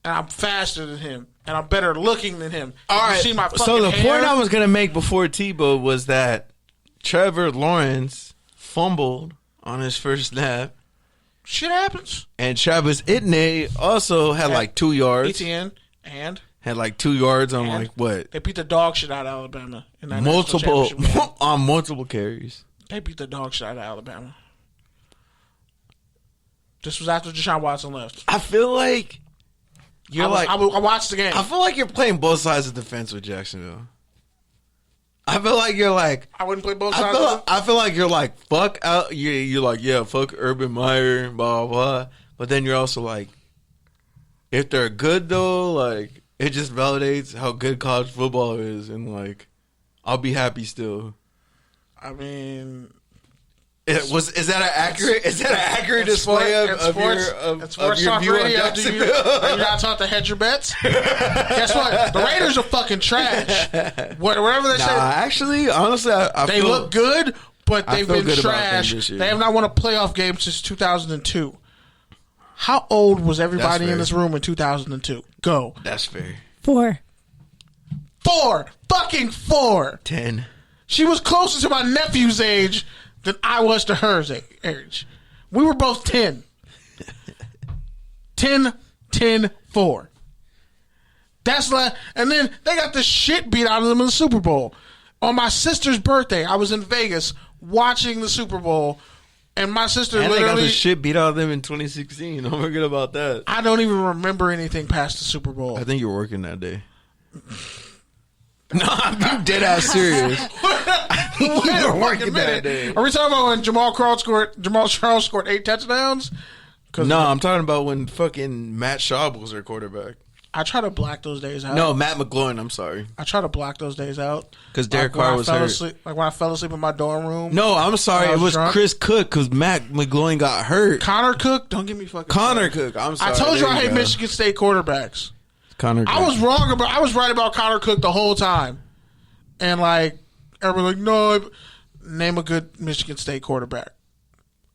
A: And I'm faster than him. And I'm better looking than him.
B: All right.
A: See my
B: so the
A: hair?
B: point I was going to make before Tebow was that Trevor Lawrence fumbled on his first snap.
A: Shit happens.
B: And Travis Etienne also had like 2 yards.
A: Etienne and
B: had like 2 yards on like what?
A: They beat the dog shit out of Alabama in that
B: multiple on multiple carries.
A: They beat the dog shit out of Alabama. This was after Deshaun Watson left.
B: I feel like
A: I watched the game.
B: I feel like you're playing both sides of the fence with Jacksonville. I feel like you're like
A: I wouldn't play both sides.
B: I feel like you're like fuck out. You're like fuck Urban Meyer, blah blah. But then you're also like, if they're good though, like it just validates how good college football is, and like I'll be happy still.
A: I mean,
B: is that an accurate display of your view on Jacksonville?
A: Are you not taught to hedge your bets? Guess what? The Raiders are fucking trash. Whatever they say.
B: Actually, honestly,
A: they look good, but they've been trash.
B: They
A: have not won a playoff game since 2002. How old was everybody in this room in 2002? Go.
B: That's fair.
C: 4.
A: 4. Fucking 4.
B: 10.
A: She was closer to my nephew's age than I was to her age. We were both 10. 10, 10, 4. That's like, and then they got the shit beat out of them in the Super Bowl. On my sister's birthday, I was in Vegas watching the Super Bowl, and my sister
B: and
A: literally...
B: they got the shit beat out of them in 2016. Don't forget about that.
A: I don't even remember anything past the Super Bowl.
B: I think you were working that day. No, I'm being dead ass serious. You were working that day.
A: Are we talking about when Jamal Charles scored 8 touchdowns?
B: No, I'm talking about when fucking Matt Schaub was their quarterback.
A: I try to black those days out.
B: No, Matt McGloin, I'm sorry.
A: I try to block those days out.
B: Because Derek Carr was hurt.
A: Like when I fell asleep in my dorm room.
B: No, I'm sorry. It was drunk. Chris Cook because Matt McGloin got hurt.
A: Connor Cook? Don't get me fucking
B: Connor Cook. I'm sorry.
A: I told you I hate Michigan State quarterbacks.
B: Connor Cook.
A: I was right about Connor Cook the whole time. And like, everybody no, name a good Michigan State quarterback.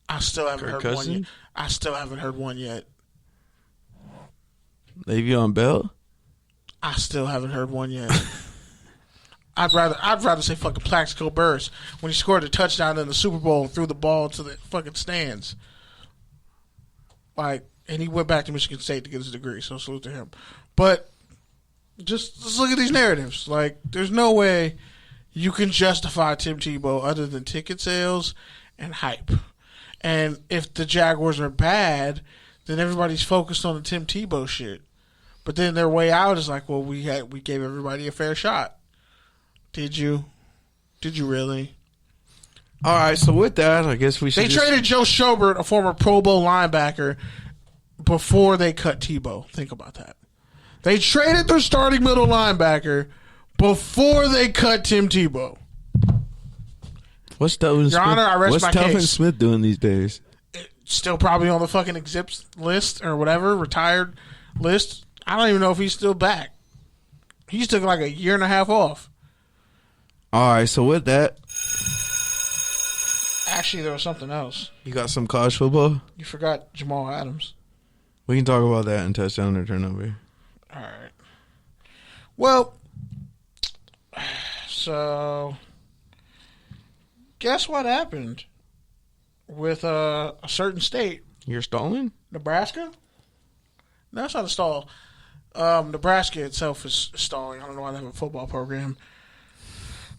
A: I still haven't heard one yet. I still haven't heard one yet.
B: Le'Veon Bell?
A: I still haven't heard one yet. I'd rather say fucking Plaxico Burress when he scored a touchdown in the Super Bowl and threw the ball to the fucking stands. Like, and he went back to Michigan State to get his degree, so salute to him. But just look at these narratives. Like, there's no way you can justify Tim Tebow other than ticket sales and hype. And if the Jaguars are bad, then everybody's focused on the Tim Tebow shit. But then their way out is like, well, we gave everybody a fair shot. Did you? Did you really?
B: All right, so with that, I guess we should.
A: They traded Joe Schobert, a former Pro Bowl linebacker, before they cut Tebow. Think about that. They traded their starting middle linebacker before they cut Tim Tebow.
B: What's Telvin Smith?
A: Your Honor, I rest my case.
B: What's Telvin Smith doing these days?
A: Still probably on the fucking exhibit list or whatever, retired list. I don't even know if he's still back. He's took like a year and a half off.
B: All right, so with that,
A: Actually, there was something else.
B: You got some college football?
A: You forgot Jamal Adams.
B: We can talk about that in touchdown or turnover.
A: All right. Well, so guess what happened with a certain state?
B: You're stalling?
A: Nebraska? No, it's not a stall. Nebraska itself is stalling. I don't know why they have a football program.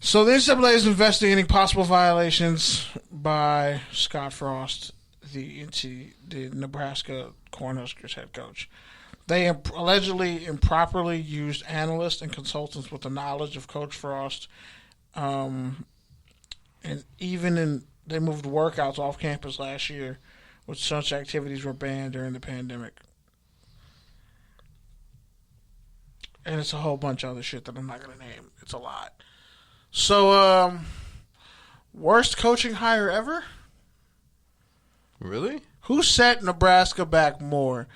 A: So the NCAA is investigating possible violations by Scott Frost, the Nebraska Cornhuskers head coach. They allegedly improperly used analysts and consultants with the knowledge of Coach Frost, and they moved workouts off campus last year, which such activities were banned during the pandemic. And it's a whole bunch of other shit that I'm not going to name. It's a lot. So, worst coaching hire ever?
B: Really?
A: Who set Nebraska back more?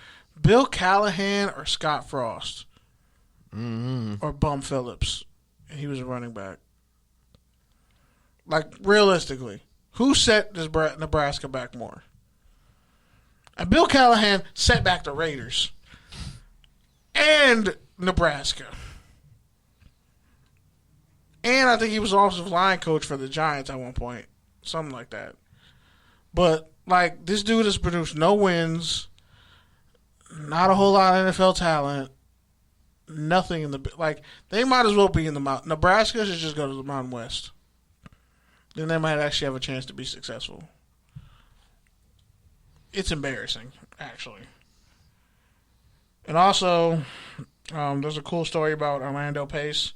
A: Bill Callahan or Scott Frost? Or Bum Phillips? And he was a running back. Like, realistically, who set Nebraska back more? And Bill Callahan set back the Raiders. And Nebraska. And I think he was offensive line coach for the Giants at one point. Something like that. But, like, this dude has produced no wins, not a whole lot of NFL talent, nothing in the... Like, they might as well be in the Mountain... Nebraska should just go to the Mountain West. Then they might actually have a chance to be successful. It's embarrassing, actually. And also, there's a cool story about Orlando Pace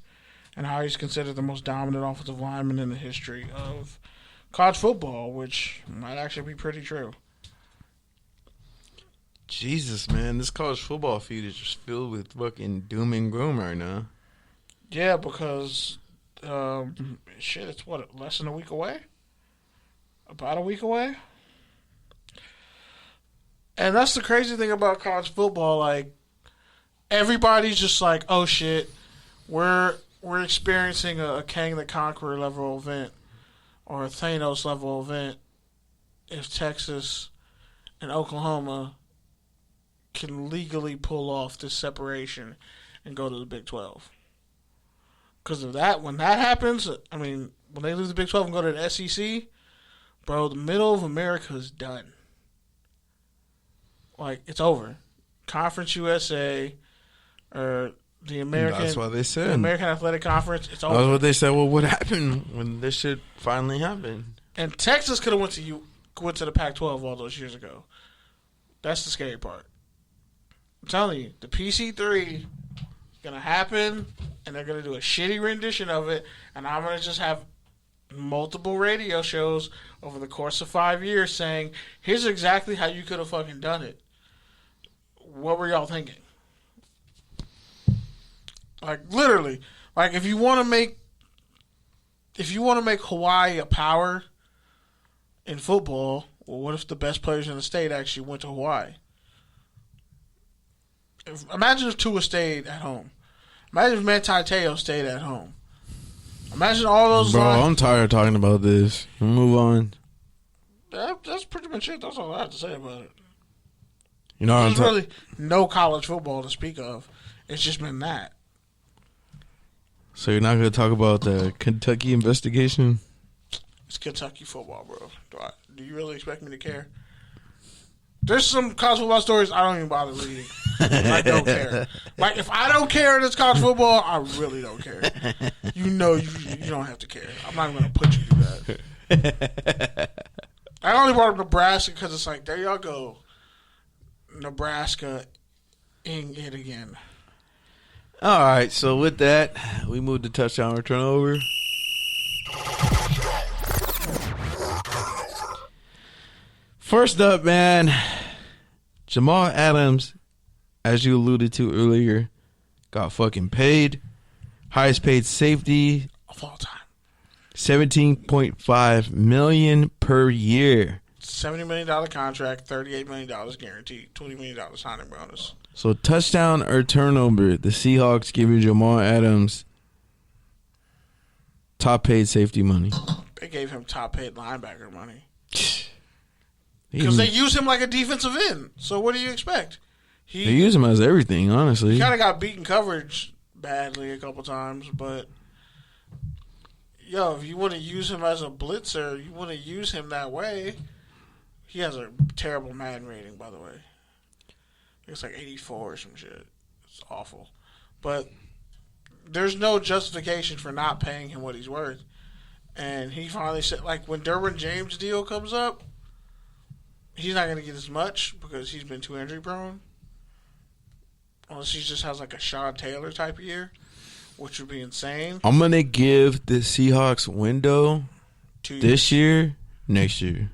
A: and how he's considered the most dominant offensive lineman in the history of college football, which might actually be pretty true.
B: Jesus, man, this college football feed is just filled with fucking doom and gloom right now.
A: Yeah, because, it's what, less than a week away? About a week away? And that's the crazy thing about college football, like, everybody's just like, oh shit, we're experiencing a Kang the Conqueror level event or a Thanos level event if Texas and Oklahoma can legally pull off this separation and go to the Big 12. Because of that, when that happens, I mean, when they lose the Big 12 and go to the SEC, bro, the middle of America is done. Like, it's over. Conference USA or the American...
B: That's what they said.
A: The American Athletic Conference, it's over.
B: That's what they said. Well, what happened when this shit finally happened?
A: And Texas could have went to the Pac-12 all those years ago. That's the scary part. I'm telling you, the PC3 is going to happen, and they're going to do a shitty rendition of it, and I'm going to just have multiple radio shows over the course of 5 years saying, here's exactly how you could have fucking done it. What were y'all thinking? Like, literally. Like, if you want to make Hawaii a power in football, well, what if the best players in the state actually went to Hawaii? Imagine if Tua stayed at home. Imagine if Manti Te'o stayed at home. Imagine all those...
B: Bro, I'm tired of talking about this. Move on.
A: That's pretty much it. That's all I have to say about it.
B: You know,
A: There's really no college football to speak of. It's just been that.
B: So you're not going to talk about the Kentucky investigation?
A: It's Kentucky football, bro. Do you really expect me to care? There's some college football stories I don't even bother reading. I don't care. Like, if I don't care in this college football, I really don't care. You know you don't have to care. I'm not going to put you through that. I only brought up Nebraska because it's like, there y'all go. Nebraska in it again.
B: All right, so with that, we moved to touchdown or turnover. First up, man, Jamal Adams, as you alluded to earlier, got fucking paid. Highest paid safety
A: Of all time.
B: $17.5 million per year.
A: $70 million contract, $38 million guaranteed, $20 million signing bonus.
B: So touchdown or turnover, the Seahawks giving Jamal Adams top paid safety money.
A: They gave him top paid linebacker money. Because they use him like a defensive end. So what do you expect?
B: They use him as everything, honestly.
A: He kind of got beaten coverage badly a couple times, but if you want to use him as a blitzer, you want to use him that way. He has a terrible Madden rating, by the way. It's like 84 or some shit. It's awful. But there's no justification for not paying him what he's worth. And he finally said, like, when Derwin James' deal comes up, he's not going to get as much because he's been too injury prone. Unless he just has like a Sean Taylor type year, which would be insane.
B: I'm going to give the Seahawks window this year, next year.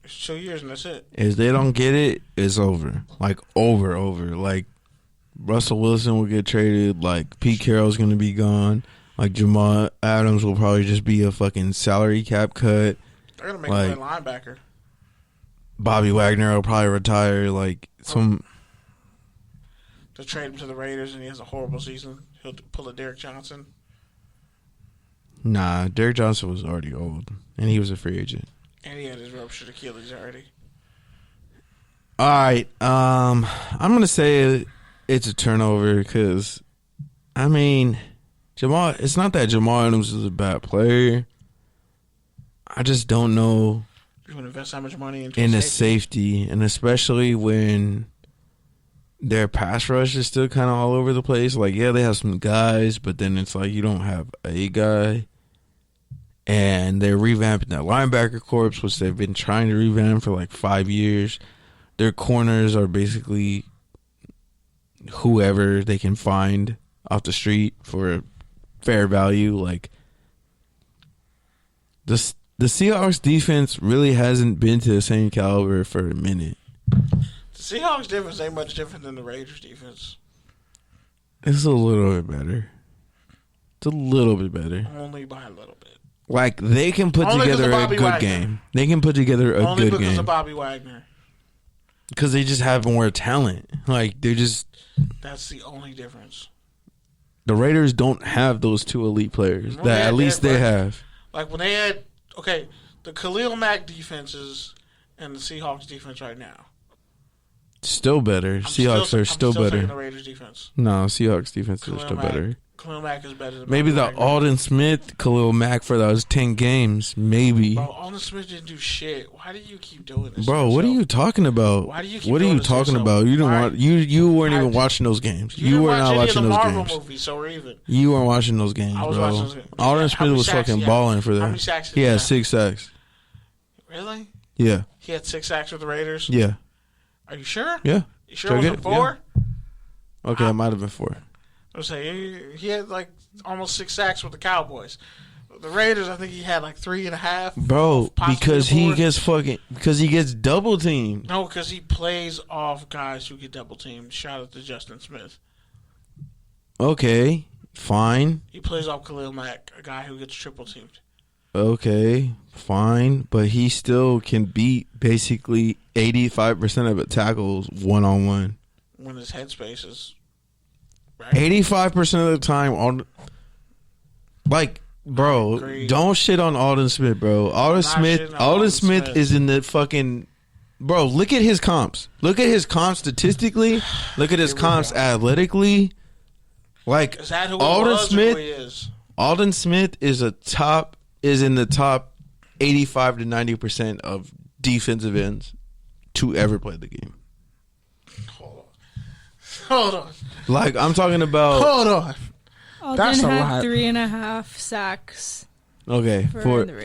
A: It's 2 years and that's it.
B: If they don't get it, it's over. Like, over. Like, Russell Wilson will get traded. Like, Pete Carroll's going to be gone. Like, Jamal Adams will probably just be a fucking salary cap cut.
A: They're going to make him a linebacker.
B: Bobby Wagner will probably retire. Like, they'll
A: trade him to the Raiders and he has a horrible season. He'll pull a Derek Johnson.
B: Nah, Derek Johnson was already old. And he was a free agent.
A: And he had his ruptured Achilles already.
B: All right. I'm going to say it's a turnover because, I mean, it's not that Jamal Adams is a bad player. I just don't know.
A: You want to invest how much money
B: into safety, and especially when their pass rush is still kind of all over the place. Like, yeah, they have some guys, but then it's like you don't have a guy. And they're revamping that linebacker corps, which they've been trying to revamp for like 5 years. Their corners are basically whoever they can find off the street for fair value. Like, the Seahawks defense really hasn't been to the same caliber for a minute.
A: The Seahawks defense ain't much different than the Raiders defense.
B: It's a little bit better. It's a little bit better.
A: Only by a little bit.
B: Like, they can put together a good game. They can put together a good game.
A: Only because of Bobby Wagner.
B: Because they just have more talent. Like, they're just...
A: That's the only difference.
B: The Raiders don't have those two elite players that at least they have.
A: Like, when they had... Okay, the Khalil Mack defenses and the Seahawks defense right now.
B: Still better. Seahawks are still better.
A: Taking the Raiders defense.
B: No, Seahawks defense is still better.
A: Khalil Mack is better than
B: maybe the Alden Smith, Khalil Mack for those 10 games. Maybe.
A: Bro, Alden Smith didn't do shit. Why do you keep doing this?
B: Bro, what are you talking about?
A: Why do you keep
B: What are you talking about? You didn't you weren't even watching those games. You were not watching those games.
A: Movies, so we're even.
B: You weren't watching those games,
A: I was
B: bro.
A: watching those games.
B: Alden Smith was fucking balling for that.
A: How many sacks
B: he had 6 sacks.
A: Really?
B: Yeah.
A: He had 6 sacks with the Raiders?
B: Yeah.
A: Are you sure?
B: Yeah.
A: You sure it wasn't 4?
B: Yeah. Okay, it might have been 4.
A: I was saying he had like almost 6 sacks with the Cowboys. The Raiders, I think he had like 3.5.
B: Bro, because he gets double teamed.
A: No, because he plays off guys who get double teamed. Shout out to Justin Smith.
B: Okay, fine.
A: He plays off Khalil Mack, a guy who gets triple teamed.
B: Okay, fine, but he still can beat basically 85% of the tackles one-on-one.
A: When his headspace is right.
B: 85% of the time, bro, don't shit on Alden Smith, bro. Alden Smith is in the fucking... Bro, look at his comps. Look at his comps statistically. Look at his comps athletically. Like,
A: is that who
B: Alden Smith,
A: who he is?
B: Alden Smith is in the top 85 to 90% of defensive ends to ever play the game.
A: Hold on.
B: Like, I'm talking about...
A: Hold on.
C: Alden
A: That's a
C: had
A: lot.
C: 3.5 sacks.
B: Okay,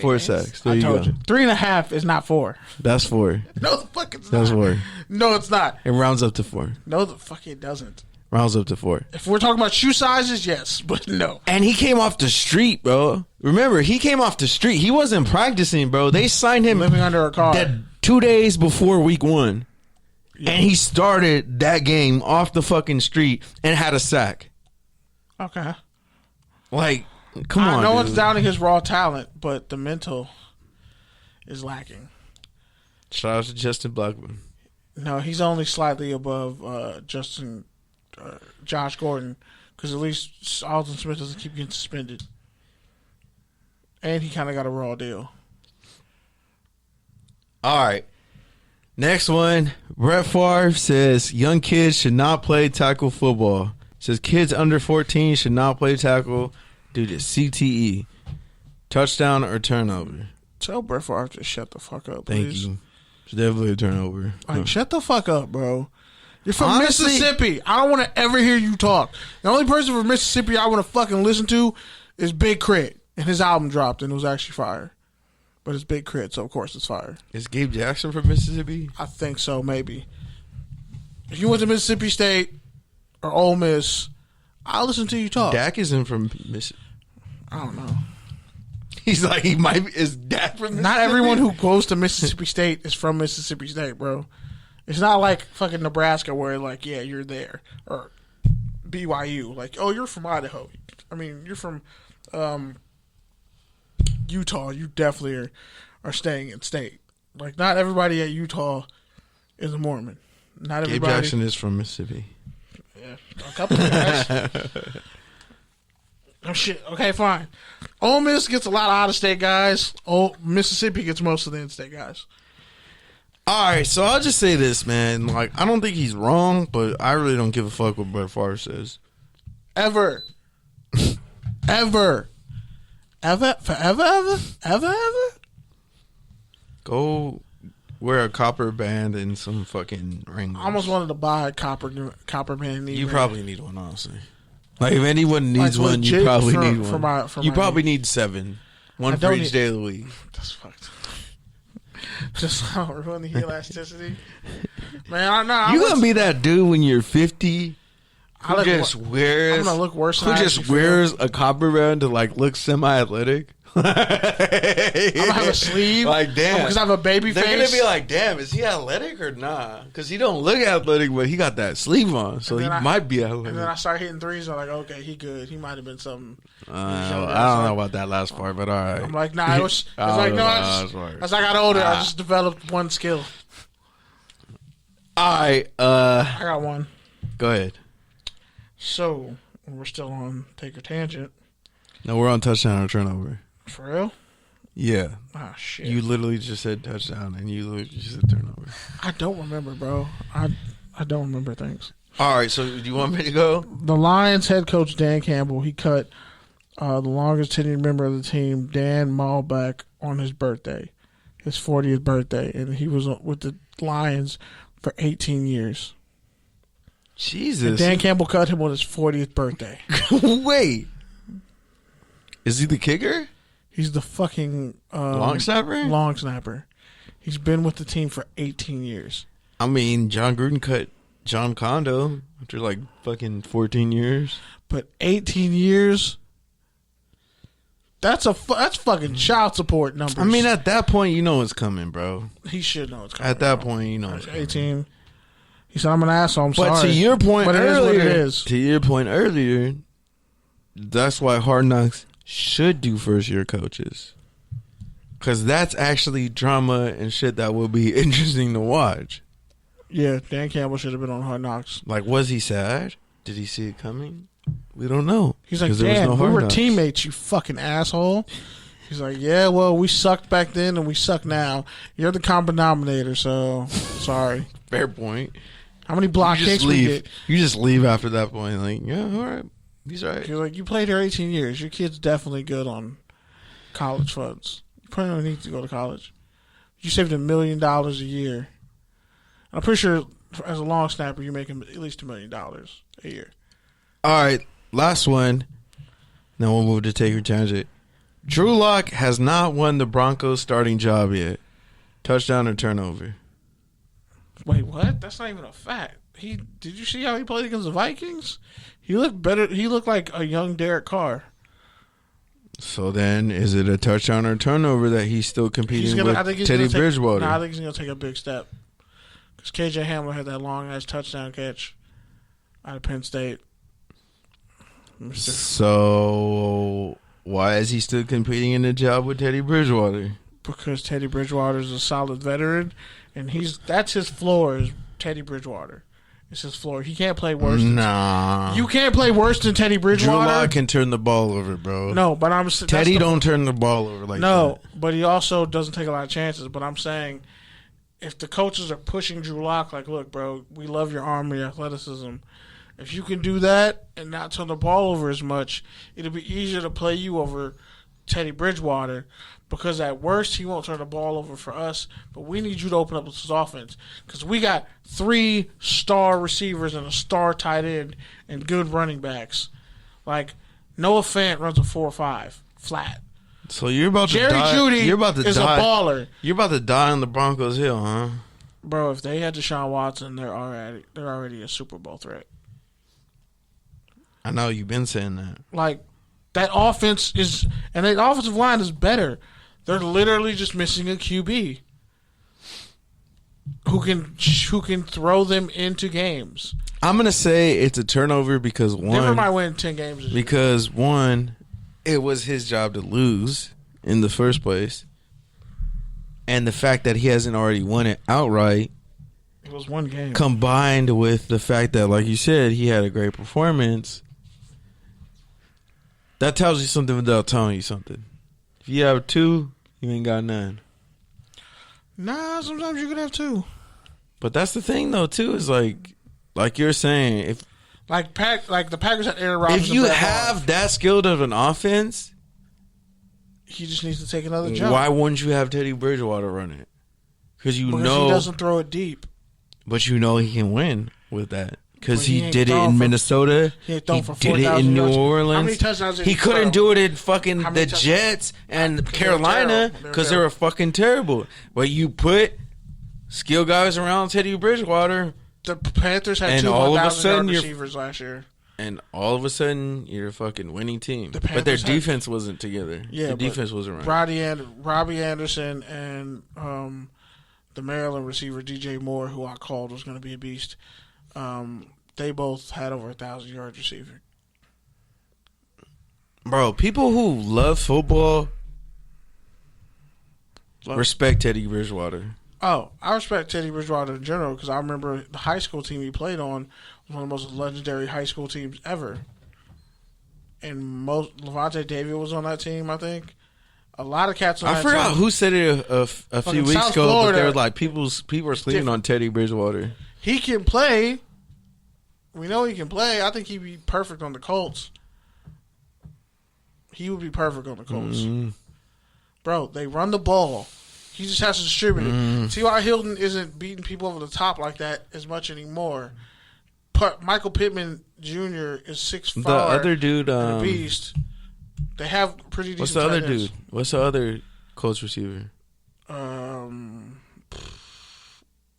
B: 4 sacks. There you go.
A: 3.5 is not 4.
B: That's 4.
A: No, the fuck it's
B: That's
A: not.
B: 4.
A: No, it's not.
B: It rounds up to 4.
A: No, the fuck it doesn't.
B: Rounds up to 4.
A: If we're talking about shoe sizes, yes, but no.
B: And he came off the street, bro. Remember, he came off the street. He wasn't practicing, bro. They signed him
A: living under a car
B: 2 days before week 1.
A: Yeah.
B: And he started that game off the fucking street and had a sack.
A: Okay.
B: Like, come on,
A: no
B: dude.
A: one's doubting his raw talent, but the mental is lacking.
B: Shout out to Justin Blackman.
A: No, he's only slightly above Josh Gordon, because at least Alden Smith doesn't keep getting suspended. And he kind of got a raw deal.
B: All right. Next one. Brett Favre says young kids should not play tackle football. Says kids under 14 should not play tackle due to CTE. Touchdown or turnover.
A: Tell Brett Favre to shut the fuck up,
B: Thank
A: please.
B: you. It's definitely a turnover.
A: Like, shut the fuck up, bro. You're from
B: Honestly,
A: Mississippi. I don't want to ever hear you talk. The only person from Mississippi I want to fucking listen to is Big Crit. And his album dropped, and it was actually fire. But it's Big Crit, so of course it's fire.
B: Is Gabe Jackson from Mississippi?
A: I think so, maybe. If you went to Mississippi State or Ole Miss, I'll listen to you talk.
B: Dak isn't from Mississippi.
A: I don't know.
B: He's like, he might be. Is Dak from Mississippi?
A: Not everyone who goes to Mississippi State is from Mississippi State, bro. It's not like fucking Nebraska where, like, yeah, you're there. Or BYU. Like, oh, you're from Idaho. I mean, you're from Utah. You definitely are staying in state. Like, not everybody at Utah is a Mormon. Not
B: Gabe
A: everybody.
B: Jackson is from Mississippi.
A: Yeah, a couple of guys. Oh, shit. Okay, fine. Ole Miss gets a lot of out-of-state guys. Mississippi gets most of the in-state guys.
B: All right, so I'll just say this, man. Like, I don't think he's wrong, but I really don't give a fuck what Brett Favre says.
A: Ever. Ever. Ever. Forever, ever? Ever, ever?
B: Go wear a copper band and some fucking ring.
A: I almost wanted to buy a copper band.
B: You probably need one, honestly. Like, if anyone needs
A: Like,
B: one, you
A: legit
B: probably
A: for-
B: need
A: for
B: one.
A: my- for
B: You
A: my
B: probably
A: knee.
B: need 7. One
A: I
B: for
A: don't
B: each
A: need-
B: day of the week.
A: That's fucked. Just ruin the elasticity. Man, I know.
B: You gonna be that dude when you're 50
A: I
B: who
A: look
B: just
A: wor-
B: wears
A: I'm gonna look worse than
B: who
A: I
B: just
A: actually
B: wears a copper band to like look semi-athletic. I'm
A: I'm gonna have a sleeve.
B: Like, damn,
A: Because I have a baby
B: they're
A: face.
B: gonna be like, damn, is he athletic or nah? Because he don't look athletic, but he got that sleeve on, so
A: And
B: he
A: then
B: might be
A: and then I
B: athletic.
A: start hitting threes. I'm like, okay, he good. He might have been something.
B: I don't know about that last part, but all right.
A: I'm like, nah, it was like, no, as I got older, I just developed one skill.
B: All right,
A: I got one.
B: go ahead.
A: So, we're still on Take a Tangent.
B: No, we're on touchdown or turnover.
A: For real?
B: Yeah,
A: Ah, shit.
B: you literally just said touchdown, and you literally just said turnover.
A: I don't remember, bro. I don't remember things.
B: All right, so do you want me to go?
A: The Lions head coach, Dan Campbell, he cut the longest tenured member of the team, Dan Malbeck, on his birthday, his 40th birthday. And he was with the Lions for 18 years.
B: Jesus.
A: And Dan Campbell cut him on his 40th birthday.
B: Wait. Is he the kicker?
A: He's the fucking
B: Long snapper?
A: long snapper. He's been with the team for 18 years.
B: I mean, John Gruden cut John Condo after like fucking 14 years.
A: But 18 years, that's fucking child support numbers.
B: I mean, at that point, you know it's coming, bro.
A: he should know it's coming.
B: At that
A: bro.
B: point, you know it's coming.
A: 18. He said, I'm an asshole. I'm
B: But
A: sorry.
B: to your point
A: But it is
B: earlier,
A: what it is.
B: to your point earlier, that's why Hard Knocks should do first-year coaches. Because that's actually drama and shit that will be interesting to watch.
A: Yeah, Dan Campbell should have been on Hard Knocks.
B: Like, was he sad? Did he see it coming? We don't know.
A: He's like,
B: 'Cause there was
A: Dan,
B: no
A: we
B: Hard
A: were
B: Knocks.
A: teammates, you fucking asshole. He's like, yeah, well, we sucked back then and we suck now. You're the common denominator, so sorry.
B: Fair point.
A: How many block
B: You just
A: kicks we
B: leave.
A: get?
B: You just leave after that point. Like, yeah, all right. He's right.
A: You're like, you played here 18 years. Your kid's definitely good on college funds. You probably don't need to go to college. You saved $1 million a year. I'm pretty sure as a long snapper, you make at least $1 million a year.
B: All right, last one. Then we'll move to take your tangent. Drew Lock has not won the Broncos starting job yet. Touchdown or turnover?
A: Wait, what? That's not even a fact. Did you see how he played against the Vikings? He looked better. He looked like a young Derek Carr.
B: So then, is it a touchdown or turnover that he's still competing with Teddy
A: gonna
B: Bridgewater?
A: I think he's going to take a big step. Because KJ Hamler had that long-ass touchdown catch out of Penn State.
B: So why is he still competing in the job with Teddy Bridgewater?
A: Because Teddy Bridgewater is a solid veteran, and that's his floor is Teddy Bridgewater. It's his floor. He can't play worse.
B: Nah.
A: You can't play worse than Teddy
B: Drew
A: Bridgewater.
B: Lock can turn the ball over, bro.
A: No, but
B: Teddy don't turn the ball over like that.
A: No, but he also doesn't take a lot of chances. But I'm saying if the coaches are pushing Drew Lock, like, look, bro, we love your arm, your athleticism. If you can do that and not turn the ball over as much, it'll be easier to play you over Teddy Bridgewater, because at worst he won't turn the ball over for us, but we need you to open up this offense because we got 3 star receivers and a star tight end and good running backs. Like, Noah Fant runs a 4.5 flat.
B: So you're about to
A: Jerry
B: die.
A: Jeudy
B: You're about to
A: is
B: die.
A: a baller.
B: You're about to die on the Broncos hill, huh?
A: Bro, if they had Deshaun Watson, they're already a Super Bowl threat.
B: I know you've been saying that.
A: Like, that offense is, and the offensive line is better. They're literally just missing a QB who can throw them into games.
B: I'm gonna say it's a turnover because
A: Denver might win 10 games.
B: Because one, it was his job to lose in the first place, and the fact that he hasn't already won it outright.
A: It was one game.
B: Combined with the fact that, like you said, he had a great performance. That tells you something without telling you something. If you have 2, you ain't got none.
A: Nah, sometimes you could have 2.
B: But that's the thing, though, too, is like you're saying, if
A: the Packers had Aaron Rodgers.
B: if you have that skilled of an offense,
A: he just needs to take another jump.
B: why wouldn't you have Teddy Bridgewater run it? Because he
A: doesn't throw it deep.
B: But you know he can win with that. Because
A: He
B: he did it in Minnesota.
A: He
B: did it in New Orleans.
A: How many touchdowns did
B: he couldn't do it in fucking the
A: touchdowns?
B: Jets and Carolina because they were fucking terrible. But you put skill guys around Teddy Bridgewater.
A: The Panthers had
B: And
A: 2
B: all of a
A: 1,000-yard
B: sudden
A: receivers last year.
B: And all of a sudden, you're a fucking winning team.
A: The
B: But their
A: Panthers had-
B: defense wasn't together.
A: Yeah,
B: the defense wasn't right.
A: Robbie Anderson and the Maryland receiver DJ Moore, who I called was going to be a beast. They both had over 1,000 yards receiving.
B: Bro, people who love football respect Teddy Bridgewater.
A: Oh, I respect Teddy Bridgewater in general because I remember the high school team he played on was one of the most legendary high school teams ever. And Levante David was on that team, I think. A lot of cats on that team.
B: I forgot who said it a few weeks
A: South
B: ago,
A: Florida,
B: but they were like, people are sleeping on Teddy Bridgewater.
A: He can play. We know he can play. I think he'd be perfect on the Colts. He would be perfect on the Colts.
B: Mm-hmm.
A: Bro, they run the ball. He just has to distribute it. T.Y. Hilton isn't beating people over the top like that as much anymore. But Michael Pittman Jr. is 6'5".
B: The other dude,
A: a beast. They have pretty decent.
B: What's the other
A: tight ends.
B: dude? What's the other Colts receiver?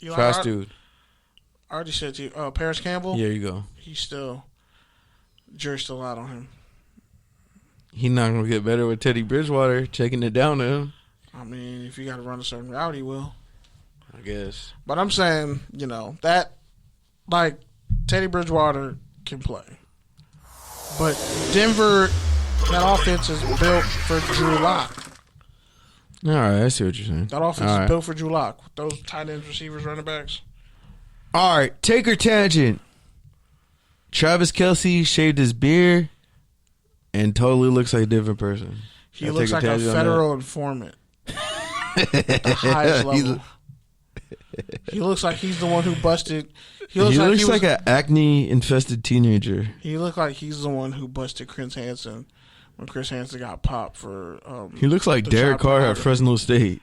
B: Fast dude.
A: I already said to you, Paris Campbell.
B: There you go.
A: Jury's still out on him.
B: He's not gonna get better with Teddy Bridgewater checking it down to him.
A: I mean, if you got to run a certain route, he will.
B: I guess.
A: But I'm saying, that, like, Teddy Bridgewater can play. But Denver, that offense is built for Drew Lock.
B: All right, I see what you're saying.
A: That offense is built for Drew Lock. Those tight ends, receivers, running backs.
B: All right, take her tangent. Travis Kelce shaved his beard and totally looks like a different person.
A: He looks like a federal informant. At the highest level. He looks like he's the one who busted.
B: He looks like an acne-infested teenager.
A: He looked like he's the one who busted Chris Hansen when Chris Hansen got popped for.
B: He looks like Derek Carr at Fresno State.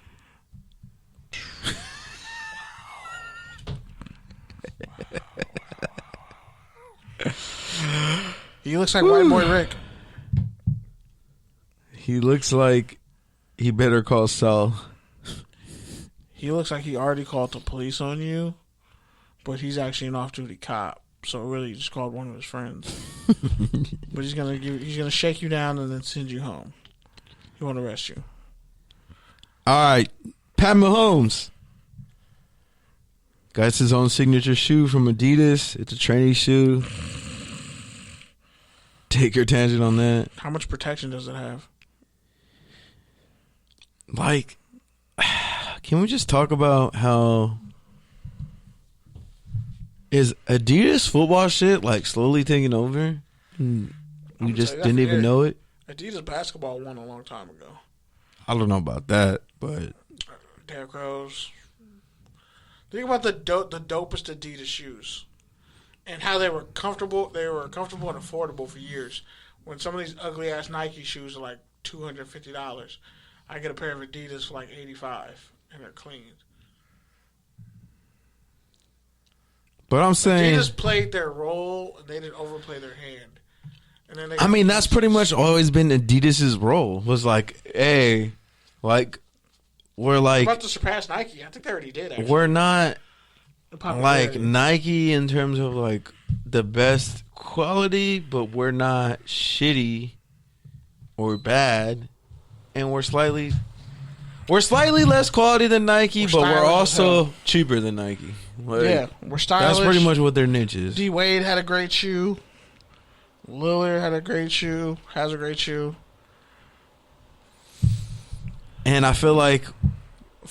A: He looks like White Boy Rick.
B: He looks like he better call Saul.
A: He looks like he already called the police on you, but he's actually an off-duty cop. So really, he just called one of his friends. But he's gonna shake you down and then send you home. He won't arrest you.
B: All right, Pat Mahomes got his own signature shoe from Adidas. It's a training shoe. Take your tangent on that.
A: How much protection does it have?
B: Like, can we just talk about how is Adidas football shit like slowly taking over? We just didn't even know it.
A: Adidas basketball won a long time ago.
B: I don't know about that, but
A: Derrick Rose. Think about the dopest Adidas shoes and how they were comfortable. They were comfortable and affordable for years. When some of these ugly ass Nike shoes are like $250, I get a pair of Adidas for like $85, and they're clean.
B: But I'm saying
A: Adidas played their role, and they didn't overplay their hand. And then
B: that's pretty much always been Adidas's role. Was like, hey, like we're like
A: about to surpass Nike. I think they already did. Actually.
B: We're not like Nike in terms of like the best quality, but we're not shitty or bad, and we're slightly less quality than Nike, but we're also cheaper than Nike. Like,
A: yeah, we're stylish.
B: That's pretty much what their niche is.
A: D Wade had a great shoe. Lillard had a great shoe. Has a great shoe.
B: And I feel like,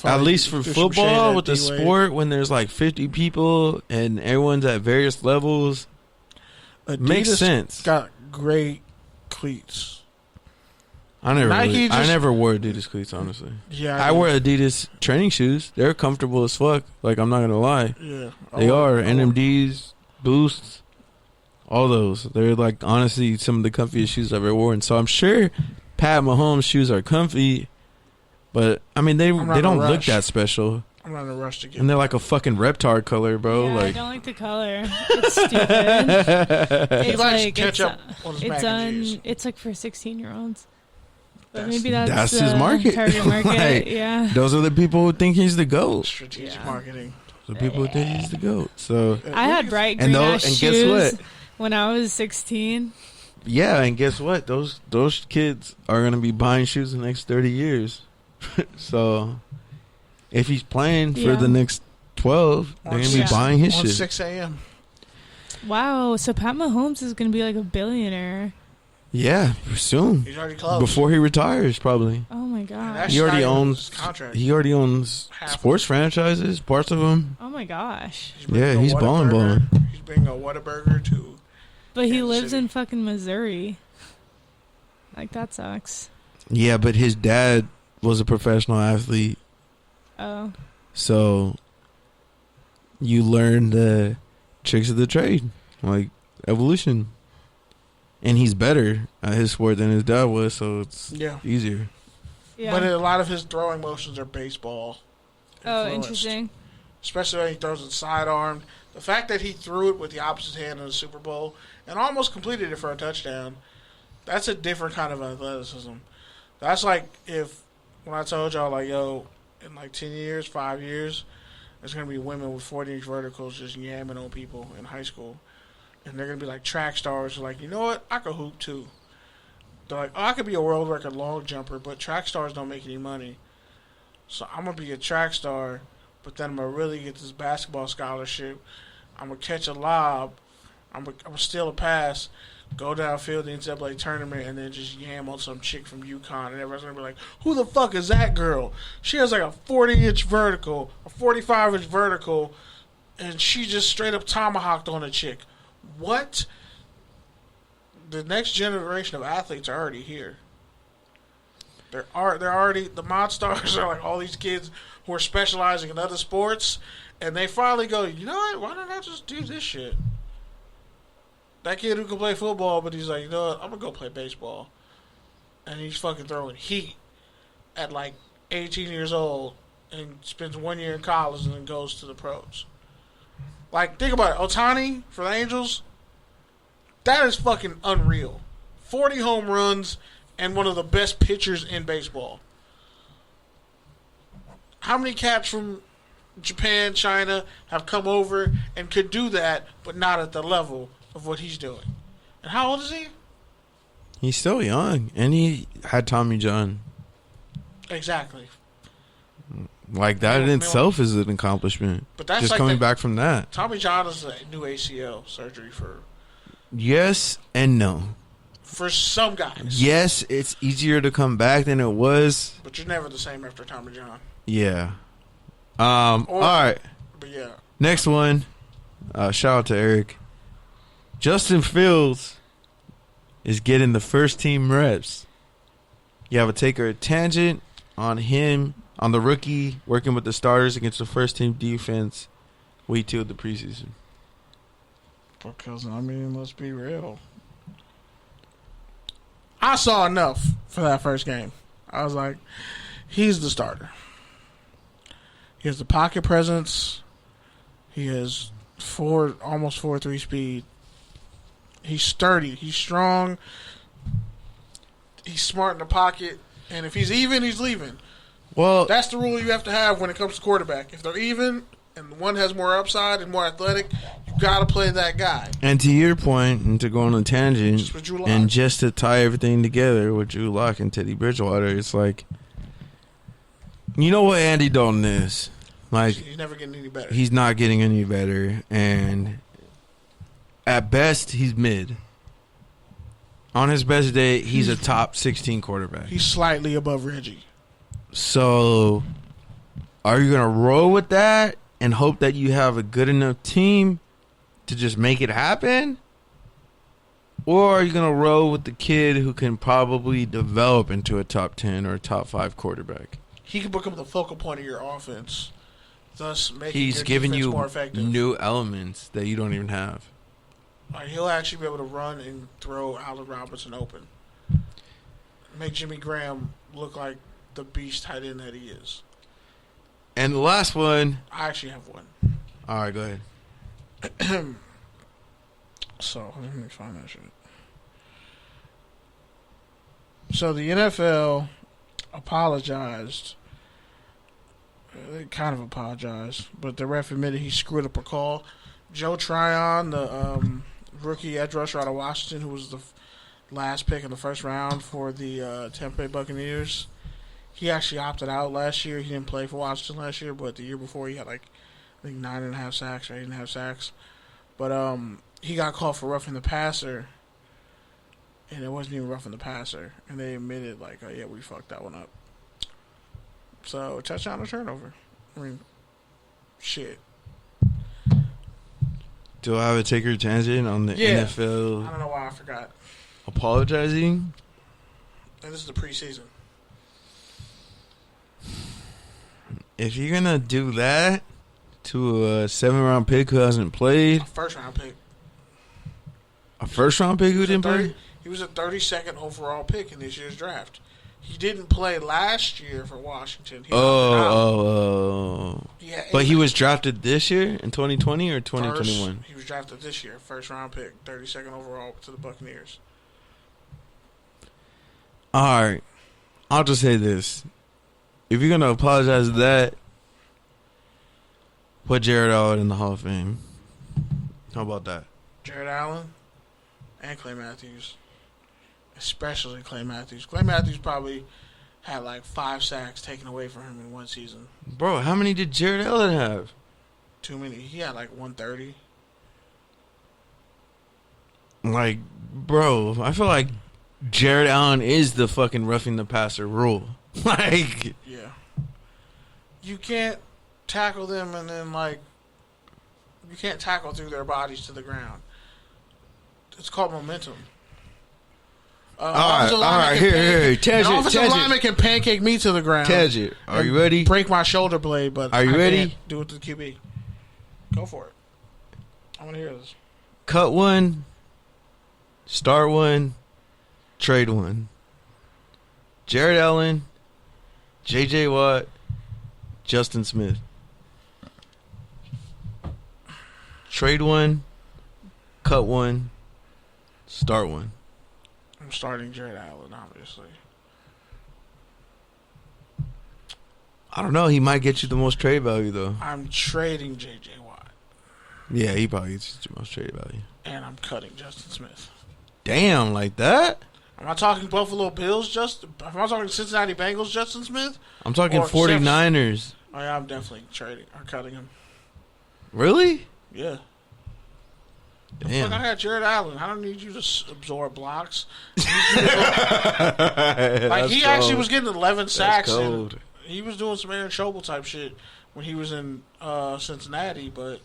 B: at least for football, with the sport, when there's like 50 people and everyone's at various levels, it makes sense.
A: Got great cleats.
B: I never wore Adidas cleats, honestly.
A: Yeah,
B: I wear Adidas training shoes. They're comfortable as fuck. Like, I'm not gonna lie.
A: Yeah,
B: they are. NMDs, Boosts, all those. They're like honestly some of the comfiest shoes I've ever worn. So I'm sure Pat Mahomes' shoes are comfy, but I mean they don't look that special.
A: I'm not in a rush to get.
B: And they're like a fucking Reptar color, bro.
C: Yeah,
B: like
C: I don't like the color. It's stupid.
A: He likes to catch up on his mac and cheese.
C: It's like for 16-year-olds. But maybe that's
B: his market.
C: Target market.
B: Like,
C: yeah.
B: Those are the people who think he's the GOAT.
A: Strategic marketing.
B: The people who think he's the GOAT. So
C: I had bright green ass shoes
B: guess what?
C: when I was 16.
B: Yeah, and guess what? Those kids are gonna be buying shoes in the next 30 years. So if he's playing for the next 12, they're gonna be buying his shit.
A: 6 a.m.
C: Wow, so Pat Mahomes is gonna be like a billionaire.
B: Yeah, soon.
A: He's already close.
B: Before he retires, probably.
C: Oh my god.
B: He already owns sports franchises, parts of them.
C: Oh my gosh.
B: He's balling.
A: He's bringing a Whataburger to.
C: But he lives in fucking Missouri. Like, that sucks.
B: Yeah, but his dad was a professional athlete.
C: Oh.
B: So you learn the tricks of the trade, like evolution. And he's better at his sport than his dad was, so it's easier.
C: Yeah.
A: But a lot of his throwing motions are baseball.
C: Oh, interesting.
A: Especially when he throws it sidearmed. The fact that he threw it with the opposite hand in the Super Bowl and almost completed it for a touchdown, that's a different kind of athleticism. That's like when I told y'all, like, yo, in like 10 years, 5 years, there's going to be women with 40-inch verticals just yamming on people in high school. And they're going to be like track stars who are like, you know what? I could hoop too. They're like, oh, I could be a world record long jumper, but track stars don't make any money. So I'm going to be a track star, but then I'm going to really get this basketball scholarship. I'm going to catch a lob. I'm going to steal a pass, go downfield in the NCAA tournament, and then just yam on some chick from UConn. And everyone's going to be like, who the fuck is that girl? She has like a 40-inch vertical, a 45-inch vertical, and she just straight up tomahawked on a chick. What? The next generation of athletes are already here. They're already, the Monstars are like all these kids who are specializing in other sports, and they finally go, you know what? Why don't I just do this shit? That kid who can play football, but he's like, you know what? I'm gonna go play baseball, and he's fucking throwing heat at like 18 years old, and spends 1 year in college and then goes to the pros. Like, think about it. Ohtani for the Angels, that is fucking unreal. 40 home runs and one of the best pitchers in baseball. How many cats from Japan, China have come over and could do that, but not at the level of what he's doing? And how old is he?
B: He's still young, and he had Tommy John.
A: Exactly.
B: Like, that in itself is an accomplishment. But that's just like coming back from that.
A: Tommy John is a new ACL surgery for...
B: Yes and no.
A: For some guys.
B: Yes, it's easier to come back than it was.
A: But you're never the same after Tommy John.
B: Yeah. All right.
A: But yeah.
B: Next one. Shout out to Eric. Justin Fields is getting the first team reps. You have a take or a tangent on him on the rookie working with the starters against the first team defense week 2 of the preseason?
A: Because, I mean, let's be real. I saw enough for that first game. I was like, he's the starter. He has the pocket presence. He has almost 4.3 speed. He's sturdy. He's strong. He's smart in the pocket. And if he's even, he's leaving.
B: Well,
A: that's the rule you have to have when it comes to quarterback. If they're even and one has more upside and more athletic, you got to play that guy.
B: And to your point, and to go on a tangent, and just to tie everything together with Drew Lock and Teddy Bridgewater, it's like, you know what Andy Dalton is? Like,
A: he's never getting any better.
B: He's not getting any better, and at best, he's mid. On his best day, he's a top 16 quarterback.
A: He's slightly above Reggie.
B: So, are you going to roll with that and hope that you have a good enough team to just make it happen? Or are you going to roll with the kid who can probably develop into a top 10 or a top 5 quarterback?
A: He can become the focal point of your offense, thus making
B: He's
A: your
B: giving
A: defense
B: you
A: more effective.
B: New elements that you don't even have.
A: Like, he'll actually be able to run and throw Allen Robinson open. Make Jimmy Graham look like the beast tight end that he is.
B: And the last one.
A: I actually have one.
B: All right, go ahead.
A: So, let me find that shit. So, the NFL apologized. They kind of apologized, but the ref admitted he screwed up a call. Joe Tryon, the rookie edge rusher out of Washington, who was the last pick in the first round for the Tampa Bay Buccaneers, he actually opted out last year. He didn't play for Washington last year, but the year before he had like, I think 9.5 sacks or 8.5 sacks. But he got called for roughing the passer, and it wasn't even roughing the passer. And they admitted, like, oh, yeah, we fucked that one up. So, touchdown or turnover. I mean, shit.
B: Do I have a taker tangent on the NFL?
A: I don't know why I forgot.
B: Apologizing?
A: And this is the preseason.
B: If you're going to do that to a 7th-round pick who hasn't played.
A: A first-round pick.
B: A first-round pick who didn't play?
A: He was a 32nd overall pick in this year's draft. He didn't play last year for Washington.
B: Yeah, but he was drafted this year in 2020 or 2021?
A: He was drafted this year, first-round pick, 32nd overall to the Buccaneers.
B: All right. I'll just say this. If you're going to apologize to that, put Jared Allen in the Hall of Fame. How about that?
A: Jared Allen and Clay Matthews. Especially Clay Matthews. Clay Matthews probably had like 5 sacks taken away from him in one season.
B: Bro, how many did Jared Allen have?
A: Too many. He had like 130.
B: Like, bro, I feel like Jared Allen is the fucking roughing the passer rule. Like,
A: yeah. You can't tackle them and then, like, you can't tackle through their bodies to the ground. It's called momentum.
B: All right, here. Tangent.
A: An offensive lineman can pancake me to the ground.
B: Tangent. Are you ready?
A: Break my shoulder blade, but
B: are you ready?
A: Can't do it to the QB. Go for it. I want to hear this.
B: Cut one. Start one. Trade one. Jared Allen. J.J. Watt. Justin Smith. Trade one. Cut one. Start one.
A: I'm starting Jared Allen, obviously.
B: I don't know. He might get you the most trade value, though.
A: I'm trading J.J. Watt.
B: Yeah, he probably gets you the most trade value.
A: And I'm cutting Justin Smith.
B: Damn, like that?
A: Am I talking Buffalo Bills, am I talking Cincinnati Bengals, Justin Smith?
B: I'm talking 49ers.
A: Oh, yeah, I'm definitely trading or cutting him.
B: Really?
A: Yeah.
B: Damn.
A: Look, I got Jared Allen. I don't need you to absorb blocks. Like, he actually was getting 11 sacks. And he was doing some Aaron Schobel type shit when he was in Cincinnati, but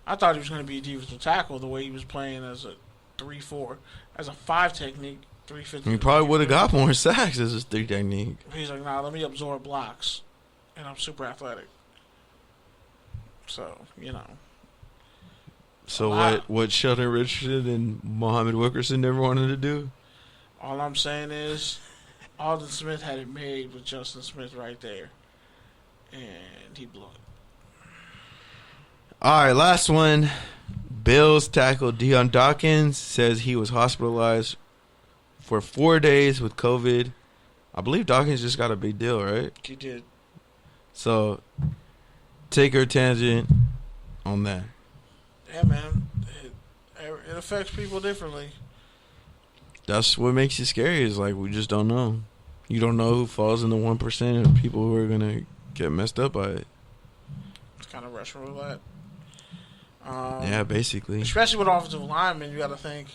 A: I thought he was going to be a defensive tackle the way he was playing as a 3-4. As a 5 technique, 350.
B: He probably would have got more sacks as his 3 technique.
A: He's like, nah, let me absorb blocks. and I'm super athletic. So, you know.
B: So what Sheldon Richardson and Muhammad Wilkerson never wanted to do?
A: All I'm saying is, Alden Smith had it made with Justin Smith right there. And he blew it.
B: All right, last one. Bills tackle Deion Dawkins says he was hospitalized for 4 days with COVID. I believe Dawkins just got a big deal, right?
A: He did.
B: So, take your tangent on that.
A: Yeah, man. It affects people differently.
B: That's what makes it scary is like we just don't know. You don't know who falls in the 1% of people who are going to get messed up by it.
A: It's kind of Russian roulette.
B: Yeah, basically.
A: Especially with offensive linemen, you got to think.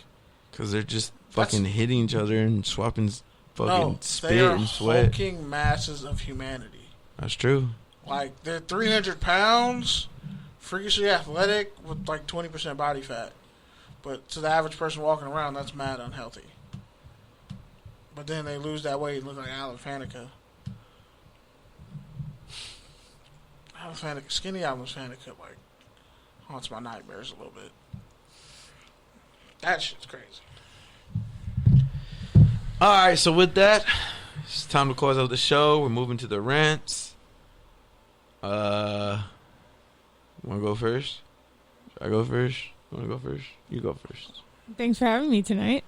B: Because they're just fucking hitting each other and swapping fucking spit
A: they are
B: and sweat.
A: hulking masses of humanity.
B: That's true.
A: Like, they're 300 pounds, freakishly athletic with like 20% body fat. But to the average person walking around, that's mad unhealthy. But then they lose that weight and look like Alan Faneca. Skinny Alan Faneca, like, haunts my nightmares a little bit. That shit's crazy.
B: All right, so with that, it's time to close out the show. We're moving to the rants. Want to go first? Should I go first? Want to go first? You go first.
C: Thanks for having me tonight.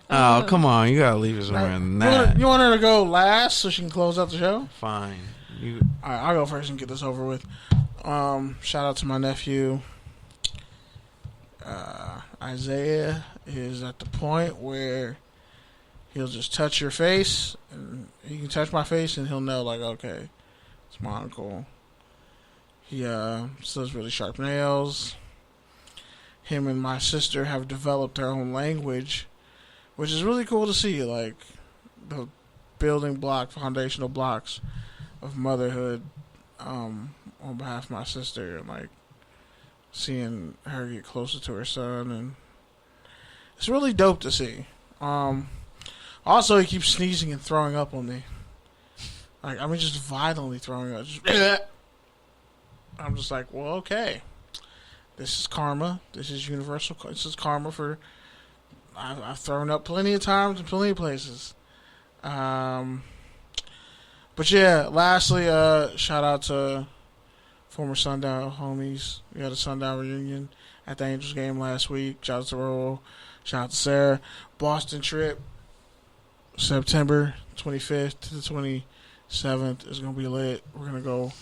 B: Oh, come on. You got to leave us around that.
A: You want her to go last so she can close out the show?
B: Fine.
A: All right, I'll go first and get this over with. Shout out to my nephew. Isaiah is at the point where he'll just touch your face. And he can touch my face and he'll know, like, okay, it's my uncle. He still has really sharp nails. Him and my sister have developed their own language, which is really cool to see. Like, the foundational blocks of motherhood on behalf of my sister, and like seeing her get closer to her son, and it's really dope to see. Also, he keeps sneezing and throwing up on me. Like, I mean, just violently throwing up. I'm just like, well, okay. This is karma. This is universal. This is karma for. I've thrown up plenty of times in plenty of places. But yeah, lastly, shout out to former Sundown homies. We had a Sundown reunion at the Angels game last week. Shout out to Roll. Shout out to Sarah. Boston trip, September 25th to the 27th is going to be lit. We're going to go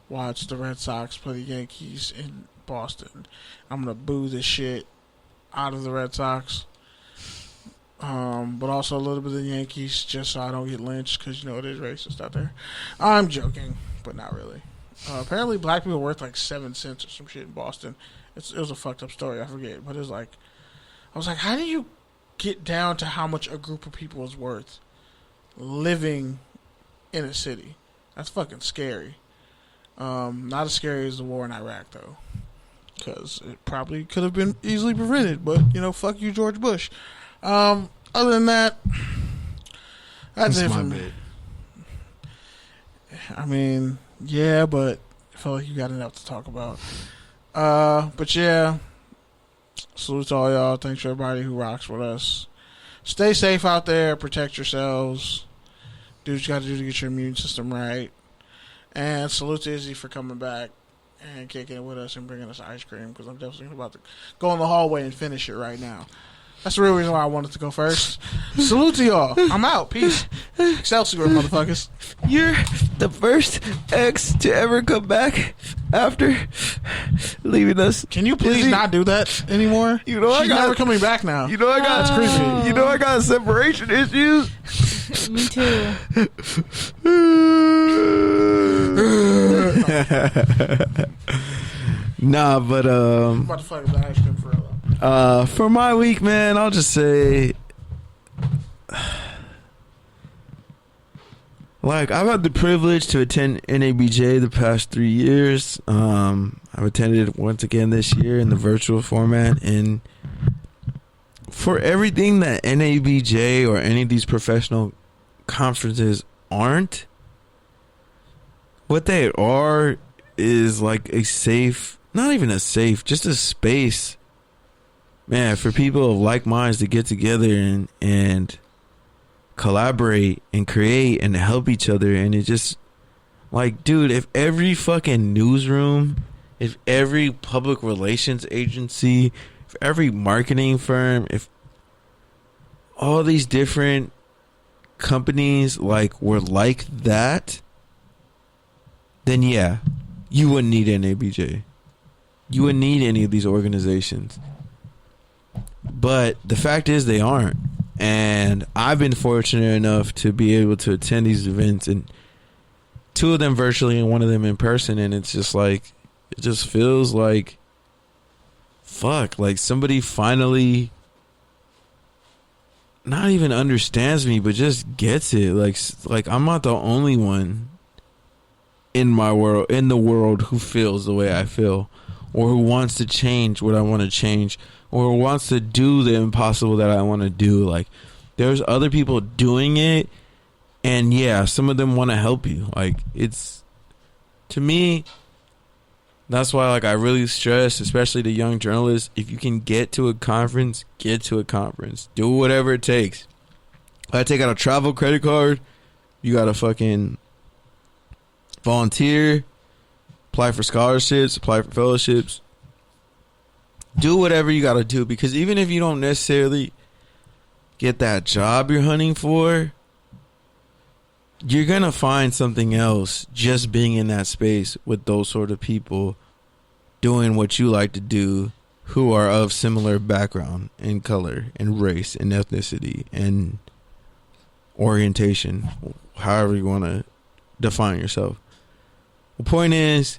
A: watch the Red Sox play the Yankees in Boston. I'm going to boo this shit out of the Red Sox. But also a little bit of the Yankees, just so I don't get lynched, because you know it is racist out there. I'm joking, but not really. Apparently, black people are worth like 7 cents or some shit in Boston. It was a fucked up story, I forget. But it was like, I was like, how do you get down to how much a group of people is worth living in a city? That's fucking scary. Not as scary as the war in Iraq, though, because it probably could have been easily prevented. But you know, fuck you, George Bush. Other than that, that's it for me. I mean, yeah, but I feel like you got enough to talk about. But yeah, salute to all y'all. Thanks for everybody who rocks with us. Stay safe out there. Protect yourselves. Do what you got to do to get your immune system right. And salute to Izzy for coming back and kicking it with us and bringing us ice cream, because I'm definitely about to go in the hallway and finish it right now. That's the real reason why I wanted to go first. Salute to y'all. I'm out. Peace. Excelsior, motherfuckers.
B: You're the first ex to ever come back after leaving us.
A: Can you please not do that anymore?
B: You know,
A: she's never coming back now.
B: You know, I got
A: that's creepy.
B: You know, I got separation issues.
C: Me too.
B: Nah, but
A: I'm about to fuck up the ice cream forever.
B: For my week, man, I'll just say, like, I've had the privilege to attend NABJ the past 3 years. I've attended it once again this year in the virtual format, and for everything that NABJ or any of these professional conferences aren't, what they are is like a safe, not even a safe, just a space, man, for people of like minds to get together and collaborate and create and help each other. And it just, like, dude, if every fucking newsroom, if every public relations agency, if every marketing firm, if all these different companies like were like that, then yeah, you wouldn't need NABJ. You wouldn't need any of these organizations. But the fact is they aren't. And I've been fortunate enough to be able to attend these events, and 2 of them virtually and 1 of them in person, and it's just like, it just feels like, fuck, like somebody finally not even understands me, but just gets it. Like I'm not the only one in my world, in the world, who feels the way I feel, or who wants to change what I want to change, or who wants to do the impossible that I want to do. Like, there's other people doing it, and yeah, some of them want to help you. Like, it's, to me, that's why, like, I really stress, especially the young journalists, if you can get to a conference, get to a conference. Do whatever it takes. I take out a travel credit card. You got to fucking volunteer, apply for scholarships, apply for fellowships. Do whatever you got to do, because even if you don't necessarily get that job you're hunting for, you're going to find something else just being in that space with those sort of people doing what you like to do, who are of similar background and color and race and ethnicity and orientation, however you want to define yourself. The point is,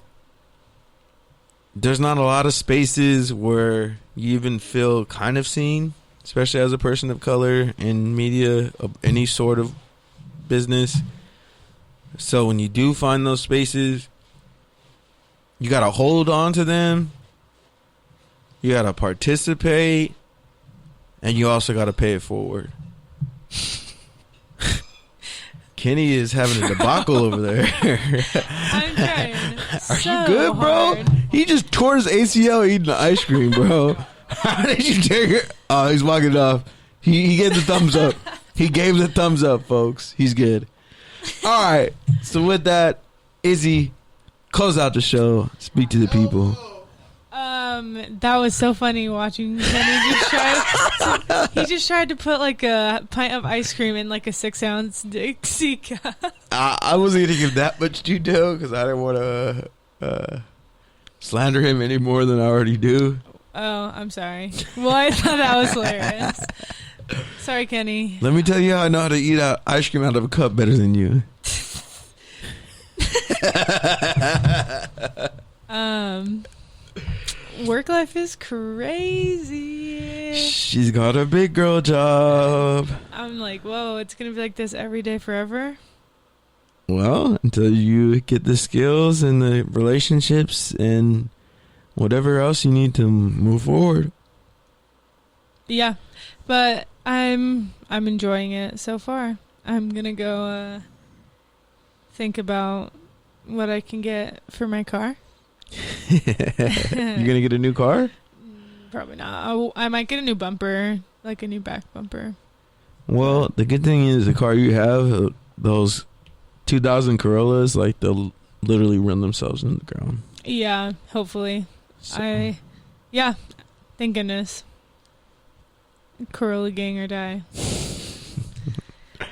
B: there's not a lot of spaces where you even feel kind of seen, especially as a person of color in media of any sort of business. So when you do find those spaces, you got to hold on to them. You got to participate. And you also got to pay it forward. Kenny is having a debacle over there.
C: I'm trying.
B: Are you good, bro?
C: Hard.
B: He just tore his ACL eating the ice cream, bro. How did you tear it? Oh, he's walking it off. He gave the thumbs up. He gave the thumbs up, folks. He's good. All right. So with that, Izzy, close out the show. Speak to the people.
C: That was so funny watching Kenny he just tried to put like a pint of ice cream in like a 6-ounce Dixie cup.
B: I wasn't going to give that much detail because I didn't want to slander him any more than I already do.
C: Oh, I'm sorry. Well, I thought that was hilarious. Sorry, Kenny.
B: Let me tell you how I know how to eat ice cream out of a cup better than you.
C: Work life is crazy.
B: She's got a big girl job.
C: I'm like, whoa, it's going to be like this every day forever?
B: Well, until you get the skills and the relationships and whatever else you need to move forward.
C: Yeah, but I'm enjoying it so far. I'm going to go think about what I can get for my car.
B: You gonna get a new car?
C: Probably not. I might get a new bumper, like a new back bumper.
B: Well, the good thing is the car you have, those 2000 Corollas, like they'll literally run themselves in the ground.
C: Yeah, hopefully.
B: So.
C: Yeah, thank goodness. Corolla gang or die.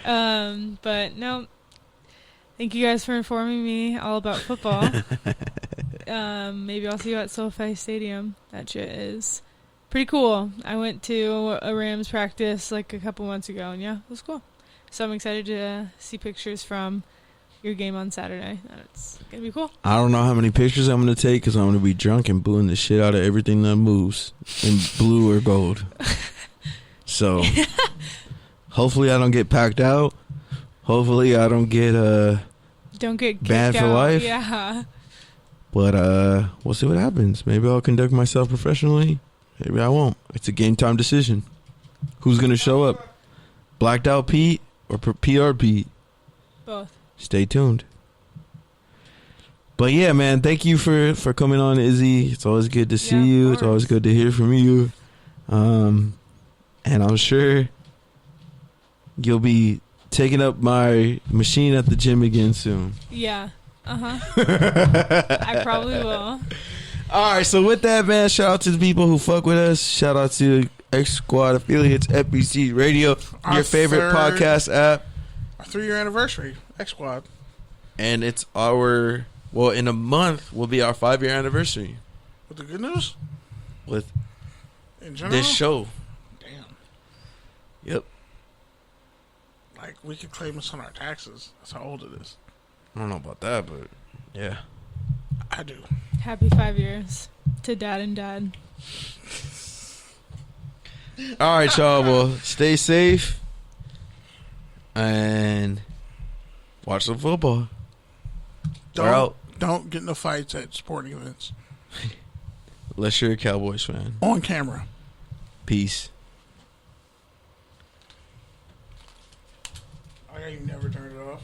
C: But no, thank you guys for informing me all about football. Maybe I'll see you at SoFi Stadium. That shit is pretty cool. I went to a Rams practice like a couple months ago, and yeah, it was cool. So I'm excited to see pictures from your game on Saturday. It's going to be cool.
B: I don't know how many pictures I'm going to take because I'm going to be drunk and booing the shit out of everything that moves in blue or gold. So hopefully I don't get packed out. Hopefully I don't get banned for life.
C: Yeah.
B: But we'll see what happens. Maybe I'll conduct myself professionally. Maybe I won't. It's a game time decision. Who's going to show up? Blacked out Pete or PR Pete?
C: Both.
B: Stay tuned. But yeah, man, thank you for coming on, Izzy. It's always good to see
C: Yeah, of
B: you. It's
C: course.
B: always good to hear from you. And I'm sure you'll be taking up my machine at the gym again soon.
C: Yeah. I probably will.
B: All right, so with that, man, shout out to the people who fuck with us. Shout out to X Squad affiliates, FBC Radio, your favorite podcast app.
A: Our 3-year anniversary, X Squad.
B: And it's in a month will be our 5-year anniversary.
A: With the good news?
B: With
A: in general?
B: this show.
A: Damn.
B: Yep.
A: Like, we could claim this on our taxes. That's how old it is.
B: I don't know about that, but yeah.
A: I do.
C: Happy 5 years to Dad and Dad.
B: All right, y'all. Well, stay safe and watch some football. We're out.
A: Don't get in the fights at sporting events.
B: Unless you're a Cowboys fan.
A: On camera.
B: Peace.
A: I never turned it off.